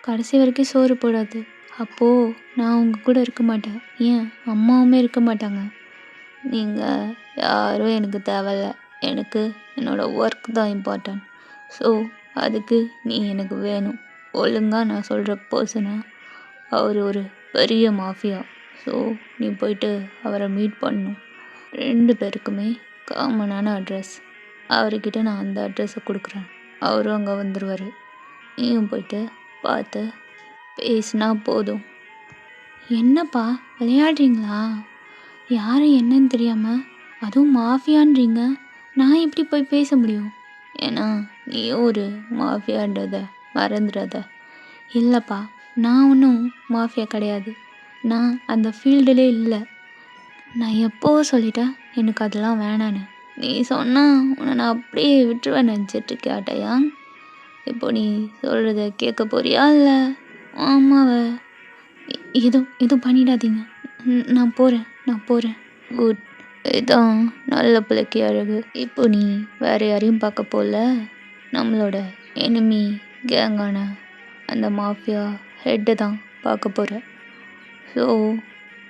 கடைசி வரைக்கும் சோறு போடாது. அப்போது நான் உங்கள் கூட இருக்க மாட்டேன். ஏன் அம்மாவுமே இருக்க மாட்டாங்க. நீங்கள் யாரும் எனக்கு தேவையில்ல. எனக்கு என்னோடய ஒர்க் தான் இம்பார்ட்டன்ட். ஸோ அதுக்கு நீ எனக்கு வேணும். ஒழுங்காக நான் சொல்கிற பர்சனா அவர் ஒரு பெரிய மாஃபியா. ஸோ நீ போயிட்டு அவரை மீட் பண்ணணும். 2 பேருக்குமே காமனான அட்ரஸ். அவர்கிட்ட நான் அந்த அட்ரஸை கொடுக்குறேன். அவரும் அங்கே வந்துடுவார். நீயும் போயிட்டு பார்த்து பேசினா போதும். என்னப்பா விளையாடுறீங்களா? யார் என்னன்னு தெரியாமல் அதுவும் மாஃபியான்றீங்க. நான் எப்படி போய் பேச முடியும்? ஏன்னா நீயும் ஒரு மாஃபியான்றதை மறந்துடாத. இல்லைப்பா, நான் ஒன்றும் மாஃபியா கிடையாது. நான் அந்த ஃபீல்டுலே இல்லை. நான் எப்போவோ சொல்லிட்டேன் எனக்கு அதெல்லாம் வேணான்னு. நீ சொன்னால் உன்னை நான் அப்படியே விட்டுருவேன் நினச்சிட்ருக்கியா டயாங்? இப்போ நீ சொல்கிறத கேட்க போறியா இல்லை ஆமாவை? எதுவும் பண்ணிடாதீங்க. நான் போகிறேன். குட். இதான் நல்ல பிள்ளைக்கு அழகு. இப்போ நீ வேறு யாரையும் பார்க்க போகல. நம்மளோட எனிமி கேங்கான அந்த மாஃபியா ஹெட்டை தான் பார்க்க போகிற. ஸோ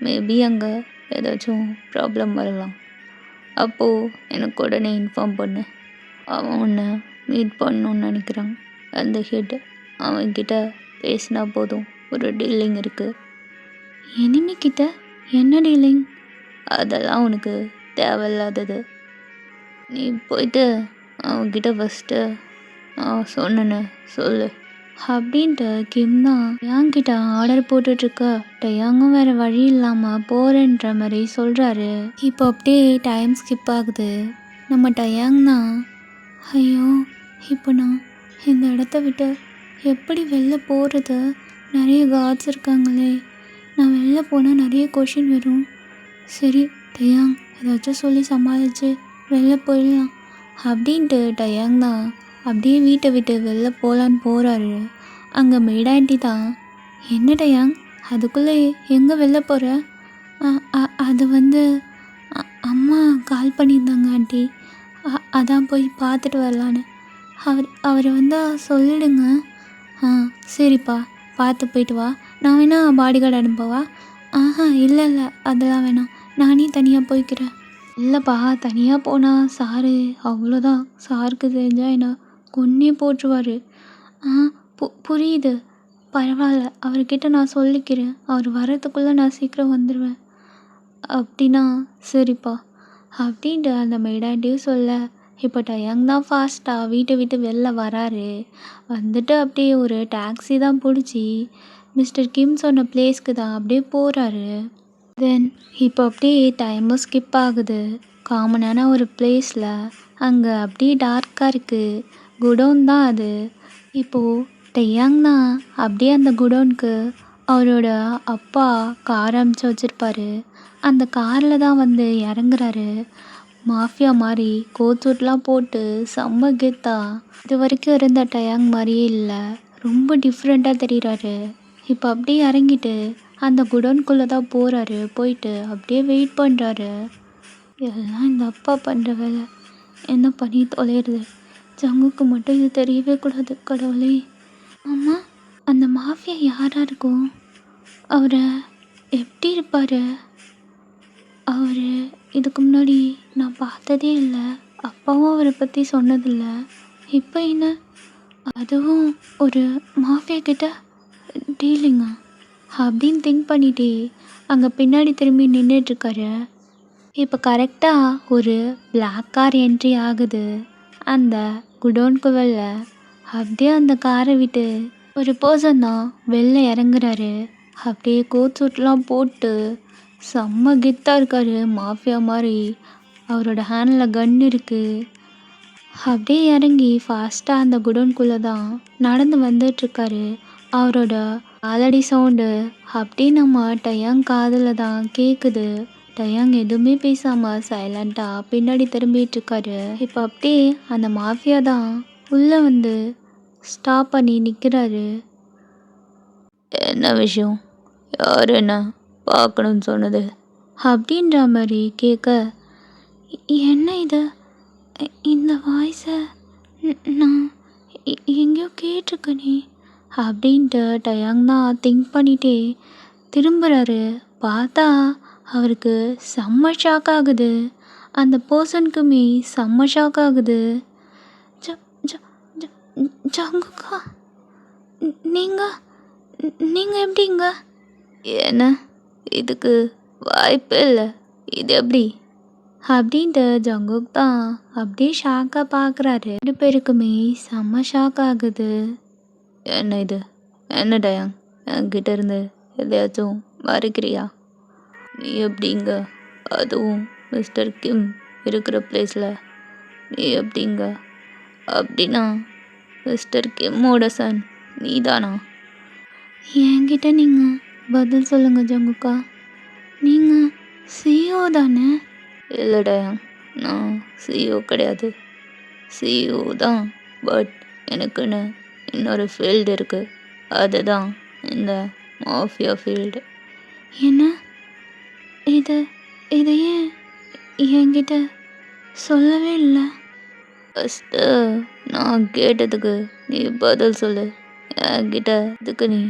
மேபி அங்கே ஏதாச்சும் ப்ராப்ளம் வரலாம். அப்போது எனக்கு உடனே இன்ஃபார்ம் பண்ணு. அவன் உன்னை மீட் பண்ணணுன்னு நினைக்கிறான். அந்த ஹெட் அவன்கிட்ட பேசினா போதும். ஒரு டீலிங் இருக்குது. எனிமி கிட்ட என்ன டீலிங்? அதெல்லாம் உனக்கு தேவையில்லாதது. நீ போயிட்டு அவன்கிட்ட ஃபஸ்ட்டு நான் சொன்னேன்னு சொல்லு. அப்படின்ட்டு கிம் தான் டயாங்கிட்ட ஆர்டர் போட்டுட்ருக்க. டயாங்கும் வேறு வழி இல்லாமல் போகிறேன்ற மாதிரி சொல்கிறாரு. இப்போ அப்படியே டைம் ஸ்கிப் ஆகுது. நம்ம டயாங் தான், ஐயோ இப்போ நான் இந்த இடத்த விட்டு எப்படி வெளில போகிறது? நிறைய காட்ஸ் இருக்காங்களே, நான் வெளில போனால் நிறைய கொஷின் வரும். சரி டயாங் ஏதாச்சும் சொல்லி சமாளித்து வெளில போயிடலாம் அப்படின்ட்டு டயாங் தான் அப்படியே வீட்டை விட்டு வெளில போகலான்னு போகிறாரு. அங்கே மெய்டாண்டி தான், என்ன டயாங் அதுக்குள்ளே எங்கே வெளில போகிற? அது வந்து அம்மா கால் பண்ணியிருந்தாங்க ஆண்டி, அதான் போய் பார்த்துட்டு வரலான்னு. அவர் வந்தால் சொல்லிடுங்க. சரிப்பா, பார்த்து போயிட்டு வா. நான் வேணா பாடிகார்டு அனுப்பவா? இல்லை அதெல்லாம் வேணாம், நானே தனியாக போய்க்கிறேன். இல்லைப்பா, தனியாக போனால் சாரு அவ்வளோதான். சாருக்கு தெரிஞ்சால் என்ன கொன்னே போட்டுருவார். புரியுது, பரவாயில்ல, அவர்கிட்ட நான் சொல்லிக்கிறேன். அவர் வர்றதுக்குள்ளே நான் சீக்கிரம் வந்துடுவேன். அப்படின்னா சரிப்பா அப்படின்ட்டு அந்த மெய்டாண்டியும் சொல்ல, இப்போ டயாங் தான் ஃபாஸ்ட்டாக வீட்டை விட்டு வெளில வராரு. வந்துட்டு அப்படியே ஒரு டாக்ஸி தான் பிடிச்சி மிஸ்டர் கிம் சொன்ன பிளேஸ்க்கு தான் அப்படியே போகிறாரு. தென் இப்போ அப்படியே டைமும் ஸ்கிப் ஆகுது. காமனான ஒரு பிளேஸில் அங்கே அப்படியே டார்க்காக இருக்குது. குடோன் தான் அது. இப்போது டயாங் தான் அப்படியே அந்த குடோனுக்கு அவரோட அப்பா கார் அமுச்சு வச்சுருப்பாரு. அந்த காரில் தான் வந்து இறங்குறாரு. மாஃபியா மாதிரி கோட் சூட்லாம் போட்டு செம்ம கெத்தா. இது வரைக்கும் இருந்த டயாங் மாதிரியே இல்லை, ரொம்ப டிஃப்ரெண்ட்டாக தெரிகிறாரு. இப்போ அப்படியே இறங்கிட்டு அந்த குடோனுக்குள்ளே தான் போகிறாரு. போயிட்டு அப்படியே வெயிட் பண்ணுறாரு. எல்லாம் இந்த அப்பா பண்ணுற வேலை. என்ன பண்ணி தொலைகிறது? ஜங்குக்கு மட்டும் இது தெரியவே கூடாது. கடவுளே. அம்மா, அந்த மாஃபியா யாராக இருக்கும்? அவரை எப்படி இருப்பார்? அவர் இதுக்கு முன்னாடி நான் பார்த்ததே இல்லை. அப்பாவும் அவரை பற்றி சொன்னதில்லை. இப்போ என்ன, அதுவும் ஒரு மாஃபியா கிட்ட டீலிங்கா அப்படின்னு திங்க் பண்ணிட்டே அங்கே பின்னாடி திரும்பி நின்றுட்டுருக்காரு. இப்போ கரெக்டாக ஒரு பிளாக் கார் என்ட்ரி ஆகுது அந்த குடோனுக்கு வெளில. அப்படியே அந்த காரை விட்டு ஒரு பர்சன் தான் வெளில இறங்குறாரு. அப்படியே கோட் சூட்லாம் போட்டு செம்ம கெத்தாக இருக்கார், மாஃபியா மாதிரி. அவரோட ஹேண்டில் கன் இருக்குது. அப்படியே இறங்கி ஃபாஸ்ட்டாக அந்த குடோனுக்குள்ளே தான் நடந்து வந்துட்டுருக்காரு. அவரோட ஆலடி சவுண்டு அப்படியே நம்ம டயாங் காதில் தான் கேட்குது. டயாங் எதுவுமே பேசாமல் சைலண்ட்டாக பின்னாடி திரும்பிட்டுருக்காரு. இப்போ அப்படியே அந்த மாஃபியா தான் உள்ளே வந்து ஸ்டாப் பண்ணி நிற்கிறாரு. என்ன விஷயம்? யார் என்ன பார்க்கணுன்னு சொன்னது? அப்படின்ற மாதிரி கேட்க, என்ன இது? இந்த வாய்ஸை நான் எங்கேயோ கேட்டிருக்கேனே அப்படின்ட்டு டயாங் தான் திங்க் பண்ணிகிட்டே திரும்புகிறாரு. பார்த்தா அவருக்கு செம்ம ஷாக் ஆகுது. அந்த பர்சனுக்குமே செம்ம ஷாக் ஆகுது. ஜ ஜ ஜ ஜங்குக்கா, நீங்கள் நீங்கள் எப்படிங்க? என்ன, இதுக்கு வாய்ப்பே இல்லை, இது எப்படி? அப்படின்ட்டு ஜங்குக் தான் அப்படியே ஷாக்காக பார்க்குறாரு. 2 பேருக்குமே செம்ம ஷாக் ஆகுது. என்ன இது? என்ன டயாங், என்கிட்ட இருந்து எதையாச்சும் மறைக்கிறியா? நீ எப்படிங்க, அதுவும் மிஸ்டர் கிம் இருக்கிற பிளேஸில் நீ எப்படிங்க? அப்படின்னா மிஸ்டர் கிம்மோட சன் நீ தானா? என்கிட்ட நீங்கள் பதில் சொல்லுங்கள் ஜங்குக்கா. நீங்கள் சிஓ தானே? இல்லை டயாங், நான் சிஇஓ கிடையாது. சிஇஓ தான், பட் எனக்குன்னு இன்னொரு ஃபீல்டு இருக்குது. அதுதான் இந்த மாஃபியா ஃபீல்டு. என்ன? இது இதை ஏன் என்கிட்ட சொல்லவே இல்லை? ஃபஸ்ட்டு நான் கேட்டதுக்கு நீ பதில் சொல்லு. என்கிட்ட இதுக்கு நீ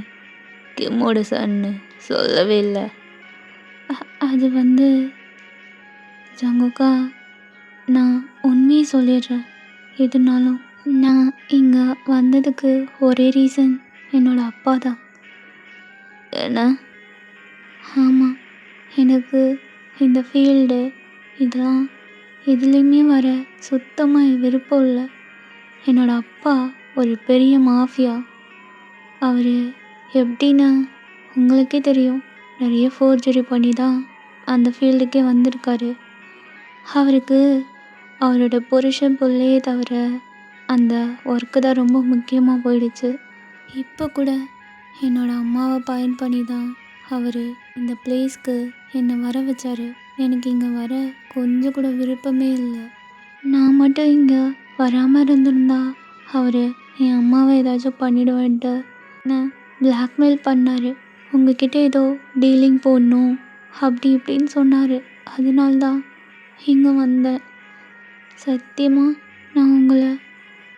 கிம்மோட சன்னு சொல்லவே இல்லை. அது வந்து ஜங்குக்கா, நான் உண்மையை சொல்லிடுறேன். எதுனாலும் நான் இங்கே வந்ததுக்கு ஒரே ரீசன் என்னோட அப்பா தான். என்ன? ஆமாம், எனக்கு இந்த ஃபீல்டு இதெல்லாம் எதுலேயுமே வர சுத்தமாக விருப்பம் இல்லை. என்னோட அப்பா ஒரு பெரிய மாஃபியா. அவர் எப்படின்னா உங்களுக்கே தெரியும், நிறைய ஃபோர்ஜரி பண்ணி தான் அந்த ஃபீல்டுக்கே வந்திருக்காரு. அவருக்கு அவரோட புருஷன் பிள்ளையே தவிர அந்த ஒர்க்கு தான் ரொம்ப முக்கியமாக போயிடுச்சு. இப்போ கூட என்னோட அம்மாவை பயன் பண்ணி தான் அவர் இந்த பிளேஸ்க்கு என்னை வர வச்சார். எனக்கு இங்கே வர கொஞ்சம் கூட விருப்பமே இல்லை. நான் மட்டும் இங்கே வராமல் இருந்திருந்தா அவர் என் அம்மாவை ஏதாச்சும் பண்ணிடுவேன்ட்டு நான் பிளாக்மெயில் பண்ணார். உங்ககிட்ட ஏதோ டீலிங் போடணும் அப்படி இப்படின்னு சொன்னார். அதனால்தான் இங்கே வந்தேன். சத்தியமாக நான் உங்களை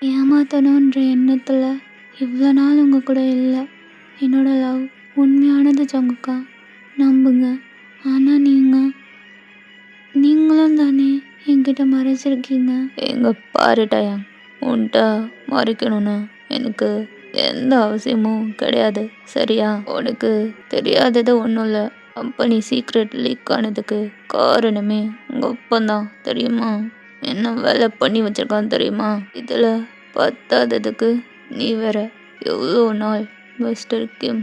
ஏமாற்றணுன்ற எண்ணத்தில் இவ்வளோ நாள் உங்கள் கூட இல்லை. என்னோட லவ் உண்மையானது ஜங்குக்கா, நம்புங்க. ஆனால் நீங்களும் தானே என்கிட்ட மறைச்சிருக்கீங்க. எங்க பாரு டயாங், உன்கிட்ட மறைக்கணும்னு எனக்கு எந்த அவசியமும் கிடையாது, சரியா? உனக்கு தெரியாதது ஒன்றும் இல்லை. கம்பெனி சீக்ரெட் லீக் ஆனதுக்கு காரணமே உங்கள் அப்பந்தான், தெரியுமா? என்ன வேலை பண்ணி வச்சிருக்கான்னு தெரியுமா? இதில் பத்தாததுக்கு நீ வேற எவ்வளோ நாள் மிஸ்டர் கிம்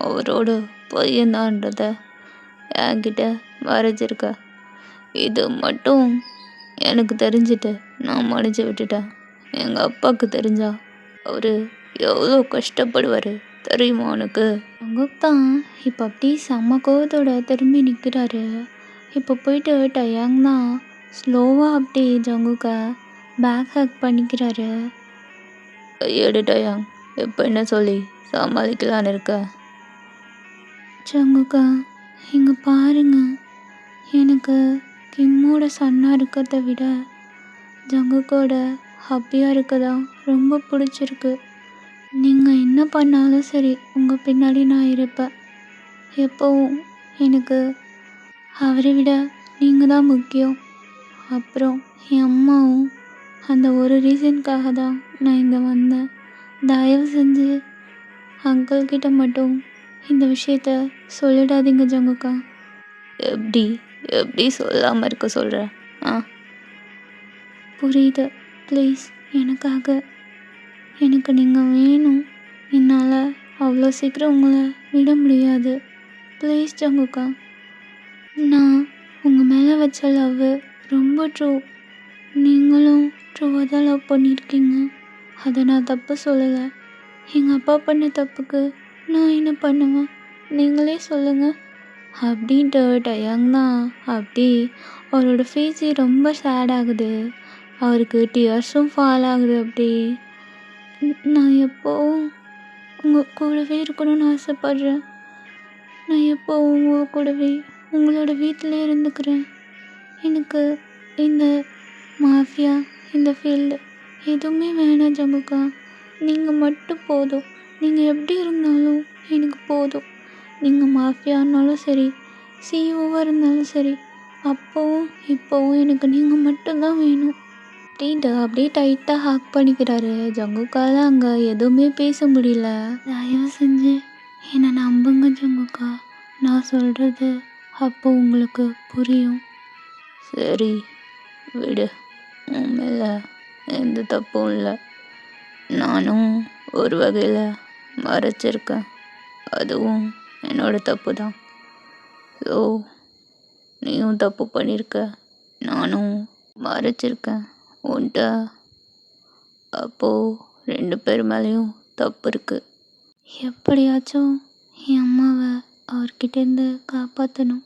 அவரோட பையன்தான்றத என்கிட்ட மறைச்சிருக்க. இது மட்டும் எனக்கு தெரிஞ்சுட்டு நான் மன்னிச்சு விட்டுட்டேன். எங்கள் அப்பாவுக்கு தெரிஞ்சா அவர் எவ்வளோ கஷ்டப்படுவார் தெரியுமா உனக்கு? ஜங்குக் தான் இப்போ அப்படியே செம்ம கோவத்தோட திரும்பி நிற்கிறாரு. இப்போ போயிட்டு டயாங் தான் ஸ்லோவாக அப்படியே ஜங்குக்கை பேக் ஹக் பண்ணிக்கிறாரு. கையெடு டயாங், இப்போ என்ன சொல்லி சமாளிக்கலான்னு இருக்க? ஜங்குக்கா, இங்கே பாருங்க, எனக்கு கிம்மோட சன்னாக இருக்கிறத விட ஜங்குக்கோட ஹப்பியாக இருக்கதான் ரொம்ப பிடிச்சிருக்கு. நீங்கள் என்ன பண்ணாலும் சரி உங்கள் பின்னாடி நான் இருப்பேன். எப்போவும் எனக்கு அவரை விட நீங்கள் தான் முக்கியம். அப்புறம் என் அம்மாவும் அந்த ஒரு ரீசனுக்காக தான் நான் இங்கே வந்தேன். தயவு செஞ்சு அங்கிள் கிட்ட மட்டும் இந்த விஷயத்த சொல்லிடாதீங்க ஜங்குக்கா. எப்படி எப்படி சொல்லாமல் இருக்க சொல்கிற? ஆ, புரியுது. ப்ளீஸ், எனக்காக எனக்கு நீங்கள் வேணும். என்னால் அவ்வளோ சீக்கிரம் உங்களை விட முடியாது. ப்ளீஸ் ஜங்குக்கா. நான் உங்கள் மேலே வச்ச லவ் ரொம்ப ட்ரூ. நீங்களும் ட்ரூவாக தான் லவ் பண்ணியிருக்கீங்க. அதை நான் தப்பு சொல்லலை. எங்கள் அப்பா பண்ண தப்புக்கு நான் என்ன பண்ணுவேன், நீங்களே சொல்லுங்கள் அப்படின்ட்டு டயாங் தான் அப்படி அவரோட ஃபேஸே ரொம்ப சேட் ஆகுது. அவருக்கு டியர்ஸும் ஃபால் ஆகுது. அப்படி நான் எப்போவும் உங்கள் கூடவே இருக்கணும்னு ஆசைப்பட்றேன். நான் எப்போவும் உங்கள் கூடவே உங்களோட வீட்டிலே இருந்துக்கிறேன். எனக்கு இந்த மாஃபியா, இந்த ஃபீல்டு எதுவுமே வேணாம் ஜங்குக்கா. நீங்கள் மட்டும் போதும். நீங்கள் எப்படி இருந்தாலும் எனக்கு போதும். நீங்கள் மாஃபியானாலும் சரி, சிஇஓவாக இருந்தாலும் சரி, அப்போவும் இப்போவும் எனக்கு நீங்கள் மட்டும்தான் வேணும் அப்படின்ட்டு அப்படியே டைட்டாக ஹாக் பண்ணிக்கிறாரு. ஜங்குக்கால அங்கே எதுவுமே பேச முடியல. தயவு செஞ்சு என்னை நம்புங்க ஜங்குக்கா. நான் சொல்கிறது அப்போ உங்களுக்கு புரியும். சரி விடு, உன் மேலே எந்த தப்பும் இல்லை. நானும் ஒரு வகையில் மறைச்சிருக்கேன், அதுவும் என்னோட தப்பு தான். ஸோ நீயும் தப்பு பண்ணியிருக்க, நானும் மறைச்சிருக்கேன் உன்கிட்ட. அப்போது 2 பேர் மேலேயும் தப்பு இருக்குது. எப்படியாச்சும் என் அம்மாவை அவர்கிட்டேருந்து காப்பாற்றணும்.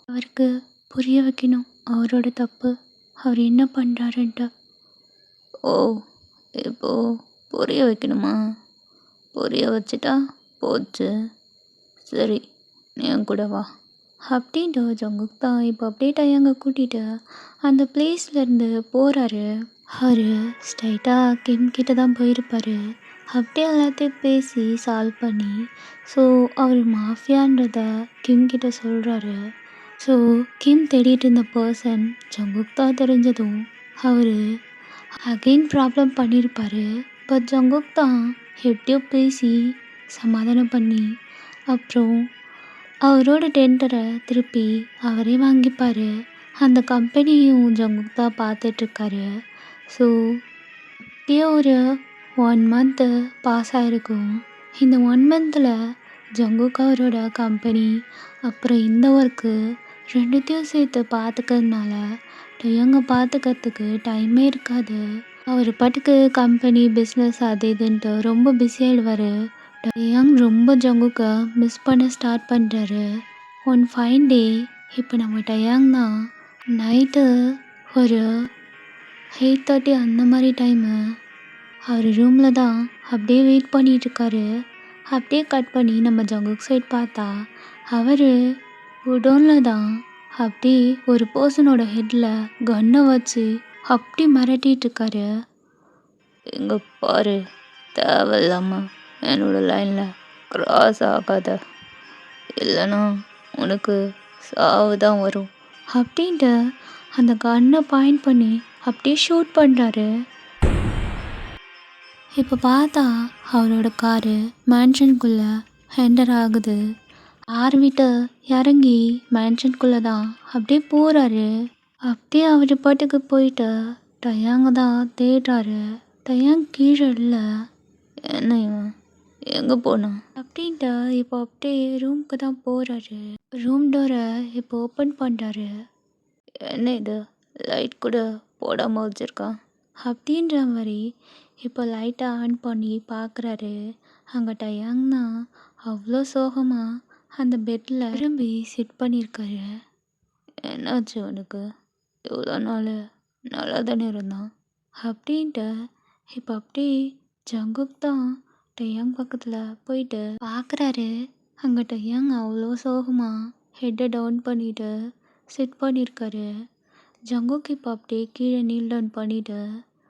அவருக்கு புரிய வைக்கணும் அவரோட தப்பு, அவர் என்ன பண்ணுறாருன்ட்டு. ஓ, இப்போது புரிய வைக்கணுமா? புரிய வச்சுட்டா போச்சு. சரி, நீ என் கூட வா. அப்படின்ட்டு ஜங்குக் தான் இப்போ அப்படியே டயாங்க கூட்டிகிட்டு அந்த பிளேஸ்லேருந்து போகிறாரு. அவர் ஸ்ட்ரைட்டாக கிம் கிட்ட தான் போயிருப்பார். அப்படியே எல்லாத்தையும் பேசி சால்வ் பண்ணி ஸோ அவர் மாஃபியான்றத கிம் கிட்ட சொல்கிறாரு. ஸோ கிம் தேடிட்டு இருந்த பர்சன் ஜங்குக் தான் தெரிஞ்சதும் அவர் அகெயின் ப்ராப்ளம் பண்ணியிருப்பார். பட் ஜங்குக் தான் எப்படியோ பேசி சமாதானம் பண்ணி அப்புறம் அவரோட டெண்டரை திருப்பி அவரே வாங்கிப்பார். அந்த கம்பெனியும் ஜங்குக் தான் பார்த்துட்ருக்காரு. ஸோ இப்படியே ஒரு 1 மந்த்து பாஸ் ஆகிருக்கும். இந்த 1 மந்தில் ஜங்குக் அவரோட கம்பெனி அப்புறம் இந்த ஒர்க்கு ரெண்டுத்தையும் சேர்த்து பார்த்துக்கிறதுனால டயங்க பார்த்துக்கிறதுக்கு டைமே இருக்காது. அவர் பாட்டுக்கு கம்பெனி பிஸ்னஸ் அது இதுன்ட்டு ரொம்ப பிஸியாகிடுவார். டயாங் ரொம்ப ஜங்குக்கை மிஸ் பண்ண ஸ்டார்ட் பண்ணுறாரு. ஒன் ஃபைன் டே இப்போ நம்ம டயாங் தான் நைட்டு ஒரு 8:30 அந்த மாதிரி டைமு அவர் ரூமில் தான் அப்படியே வெயிட் பண்ணிகிட்ருக்காரு. அப்படியே கட் பண்ணி நம்ம ஜங்குக் சைட் பார்த்தா அவர் குடோனில் தான் அப்படியே ஒரு பர்சனோட ஹெட்டில் கன்னை வச்சு அப்படி மிரட்டிகிட்ருக்காரு. இங்கே பாரு, தேவையில்லாமல் என்னோட லைனில் கிராஸ் ஆகாத, இல்லைன்னா உனக்கு சாவு தான் வரும் அப்படின்ட்டு அந்த கன்னை பாயிண்ட் பண்ணி அப்படியே ஷூட் பண்ணுறாரு. இப்போ பார்த்தா அவரோட காரு மேன்ஷனுக்குள்ளே என்டர் ஆகுது. விட்டு இறங்கி மேன்ஷனுக்குள்ளே தான் அப்படியே போகிறாரு. அப்படியே அவர் பாட்டுக்கு போயிட்டு டயாங்க தான் தேடுறாரு. டயாங் கீழே இல்லை. என்ன இவன் எங்கே போனான் அப்படின்ட்டு இப்போ அப்படியே ரூமுக்கு தான் போகிறாரு. ரூம் டோரை இப்போ ஓப்பன் பண்ணுறாரு. என்ன இது, லைட் கூட போடாமல் வச்சுருக்கான் அப்படின்ற மாதிரி இப்போ லைட்டை ஆன் பண்ணி பார்க்குறாரு. அங்கே டயாங் தான் அவ்வளோ சோகமாக அந்த பெட்டில் திரும்பி சிட் பண்ணியிருக்காரு. என்னாச்சு உனக்கு? இவ்வளோ நாள் நல்லா தானே இருந்தான் அப்படின்ட்டு இப்போ அப்படியே ஜங்குக் தான் டயாங் பக்கத்தில் போயிட்டு பார்க்குறாரு. அங்கே டயாங் அவ்வளோ சோகமாக ஹெட்டை டவுன் பண்ணிவிட்டு சிட் பண்ணியிருக்காரு. ஜங்குக் இப்போ அப்படியே கீழே நீல் டவுன் பண்ணிவிட்டு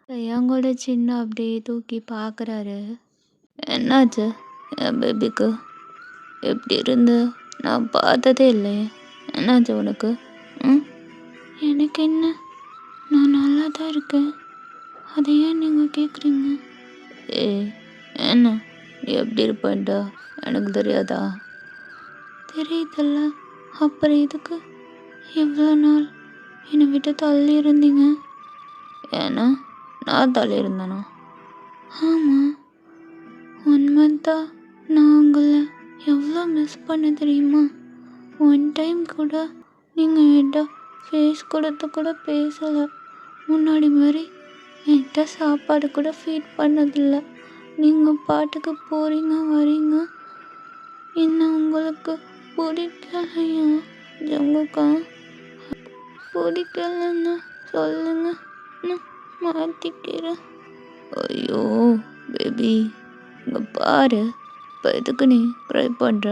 டயாங்கோட சின்ன அப்படியே தூக்கி பார்க்குறாரு. என்னாச்சு என் பேபிக்கு? எப்படி இருந்து நான் பார்த்ததே இல்லையே. என்னாச்சு உனக்கு? எனக்கு என்ன, நான் நல்லா தான் இருக்கேன். அதை ஏன் நீங்கள் கேட்குறீங்க? ஏய், என்ன நீ எப்படி இருப்பேன்டா எனக்கு தெரியாதா? தெரியுதல்ல, அப்புறம் இதுக்கு எவ்வளோ நாள் என்னை விட்டு தள்ளி இருந்தீங்க? ஏன்னா நான் தள்ளி இருந்தேனா? ஆமாம், 1 மந்த்தா நான் உங்களை எவ்வளோ மிஸ் பண்ண தெரியுமா? 1 டைம் கூட நீங்கள் என்கிட்ட ஃபேஸ் கொடுத்து கூட பேசலை. முன்னாடி மாதிரி என்கிட்ட சாப்பாடு கூட ஃபீட் பண்ணதில்லை. நீங்கள் பாட்டுக்கு போகிறீங்க வரீங்க. என்ன உங்களுக்கு பிடிக்கலையா ஜங்குக்கா? பிடிக்கலன்னா சொல்லுங்க, நான் மாற்றிக்கிறேன். ஐயோ பேபி, இங்கே பாரு, இப்போ எதுக்கு நீ க்ரை பண்ணுற?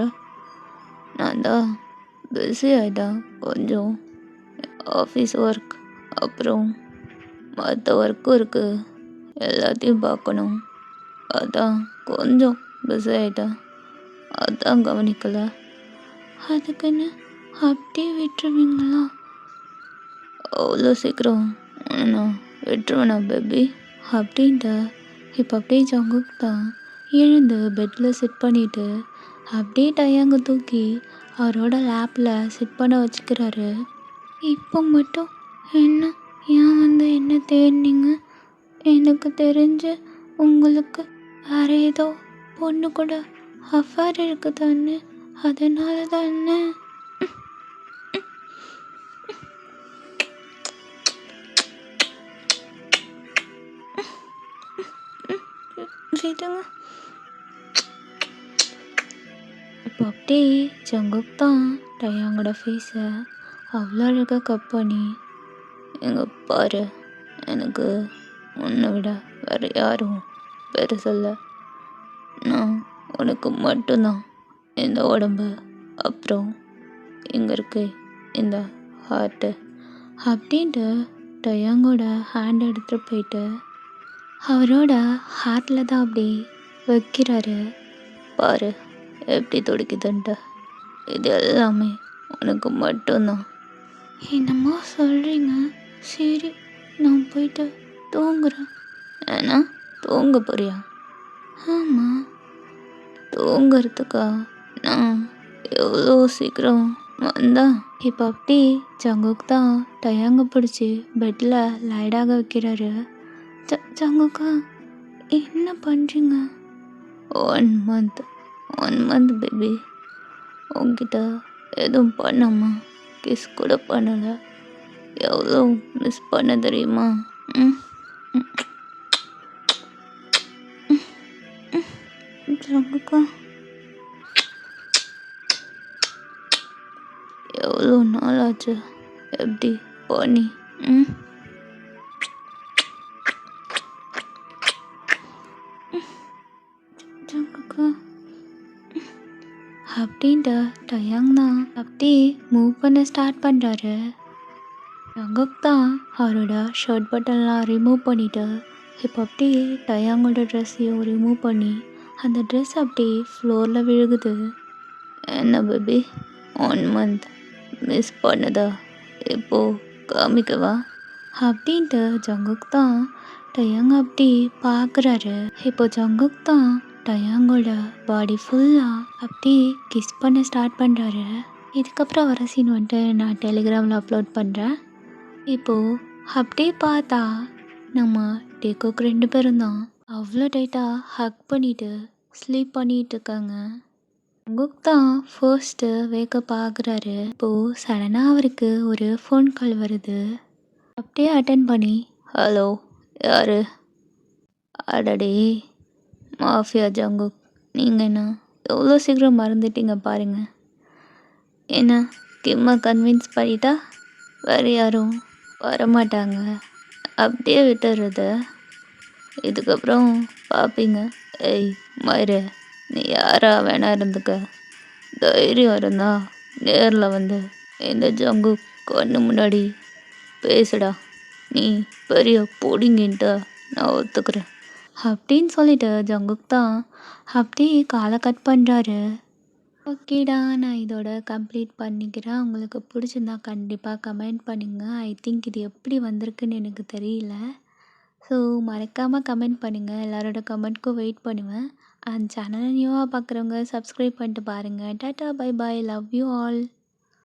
நான் தான் பிஸி ஆகிட்டேன் கொஞ்சம். ஆஃபீஸ் ஒர்க், அப்புறம் மற்ற ஒர்க்கும் இருக்குது, எல்லாத்தையும் பார்க்கணும். அதான் கொஞ்சம் பிஸி ஆகிட்டேன், அதான் கவனிக்கலை. அதுக்குன்னு அப்படியே விட்டுருவீங்களா? அவ்வளோ சீக்கிரம் உன்னை நான் விட்டுருவேனா பேபி? அப்படின்ட்டு இப்போ அப்படியே ஜங்குக் தான் எழுந்து பெட்டில் சிட் பண்ணிட்டு அப்படியே டயாங்க தூக்கி அவரோட லேப்பில் சிட் பண்ண வச்சுக்கிறாரு. இப்போ மட்டும் என்ன ஏன் என்ன தேடினீங்க? எனக்கு தெரிஞ்சு உங்களுக்கு வேற ஏதோ பொண்ணு கூட அஃபேர் இருக்குதான்னு, அதனால தானே. விடுங்க. இப்போ அப்படியே ஜங்குக் தான் டயாங்கோட ஃபேஸை அவ்வளோ அழகாக கட் பண்ணி, எங்க பாரு, எனக்கு உன்னை விட வேறு யாரும் பெருசல்ல. நான் உனக்கு மட்டும்தான் இந்த உடம்பு, அப்புறம் இங்கே இருக்கு இந்த ஹார்ட்டு அப்படின்ட்டு டயாங்கோட ஹேண்ட் எடுத்துகிட்டு போயிட்டு அவரோட ஹார்ட்டில் தான் அப்படி வைக்கிறாரு. பாரு எப்படி துடிக்குதுன்ட்டு. இது எல்லாமே உனக்கு மட்டும்தான். என்னமோ சொல்கிறீங்க. சரி, நான் போயிட்டு தூங்குறேன். ஏன்னா தூங்க போறியா? ஆமாம். தூங்குறதுக்கா நான் எவ்வளோ சீக்கிரம் வந்தா? இப்போ அப்படி ஜங்குக் தான் டயாங்க பிடிச்சி பெட்டில் லைடாக வைக்கிறாரு. ஜங்குக்கா, என்ன பண்ணுறீங்க? 1 மந்த் பேபி. உன்கிட்ட எதுவும் பண்ணாமா, கிஸ் கூட பண்ணலை. எவ்வளோ மிஸ் பண்ண தெரியுமா? ஜங்குக்கா, எவ்வளோ நாளாச்சு எப்படி பண்ணி? ஜங்குக்கா அப்படின்ட்டு டயாங் தான் அப்படி மூவ் பண்ண ஸ்டார்ட் பண்ணுறாரு. ஜங்குக் தான் அவரோட ஷர்ட் பட்டன்லாம் ரிமூவ் பண்ணிவிட்டு இப்போ அப்படியே டயாங்கோட ட்ரெஸ்ஸையும் ரிமூவ் பண்ணி அந்த ட்ரெஸ் அப்படியே ஃப்ளோரில் விழுகுது. என்ன பேபி, 1 மந்த் மிஸ் பண்ணதா இப்போது காமிக்கவா? அப்படின்ட்டு ஜங்குக் தான் டயாங் அப்படி பார்க்குறாரு. இப்போ ஜங்குக் தான் டயாங்கோட பாடி ஃபுல்லாக அப்படி கிஸ் பண்ண ஸ்டார்ட் பண்ணுறாரு. இதுக்கப்புறம் வர சீன் வந்துட்டு நான் டெலிகிராமில் அப்லோட் பண்ணுறேன். இப்போது அப்படியே பார்த்தா நம்ம டேக்குக்கு 2 பேரும் தான் அவ்வளோ டைட்டாக ஹக் பண்ணிட்டு ஸ்லீப் பண்ணிட்டு இருக்காங்க. ஜங்குக் தான் ஃபர்ஸ்ட்டு வேக்கப் ஆகுறாரு. இப்போது சடனாக அவருக்கு ஒரு ஃபோன் கால் வருது. அப்படியே அட்டன் பண்ணி, ஹலோ, யாரு? அடடே, மாஃபியா ஜங்குக், நீங்கள் என்ன எவ்வளோ சீக்கிரம் மறந்துட்டீங்க பாருங்க. என்ன கிம்மை கன்வின்ஸ் பண்ணிட்டா வேறு யாரும் வரமாட்டாங்க, அப்படியே விட்டுறது. இதுக்கப்புறம் பார்ப்பீங்க. ஏய் மயிறு, நீ யாரா வேணா இருந்துக்க. தைரியம் இருந்தா நேரில் வந்து இந்த ஜங்குக் கண்ணு முன்னாடி பேசுடா. நீ பெரிய பொடிங்கின்ட்டு நான் ஒத்துக்கிறேன். அப்படின்னு சொல்லிட்டு ஜங்குக் தான் அப்படியே காலை கட் பண்ணுறாரு. ஓகேடா, நான் இதோட கம்ப்ளீட் பண்ணிக்கிறேன். உங்களுக்கு பிடிச்சிருந்தா கண்டிப்பாக கமெண்ட் பண்ணுங்கள். ஐ திங்க் இது எப்படி வந்திருக்குன்னு எனக்கு தெரியல. ஸோ மறக்காமல் கமெண்ட் பண்ணுங்கள். எல்லாரோட கமெண்ட்க்கும் வெயிட் பண்ணுவேன். அண்ட் சேனலை நியூவாக பார்க்குறவங்க சப்ஸ்கிரைப் பண்ணிட்டு பாருங்கள். Tata, bye bye, love you all.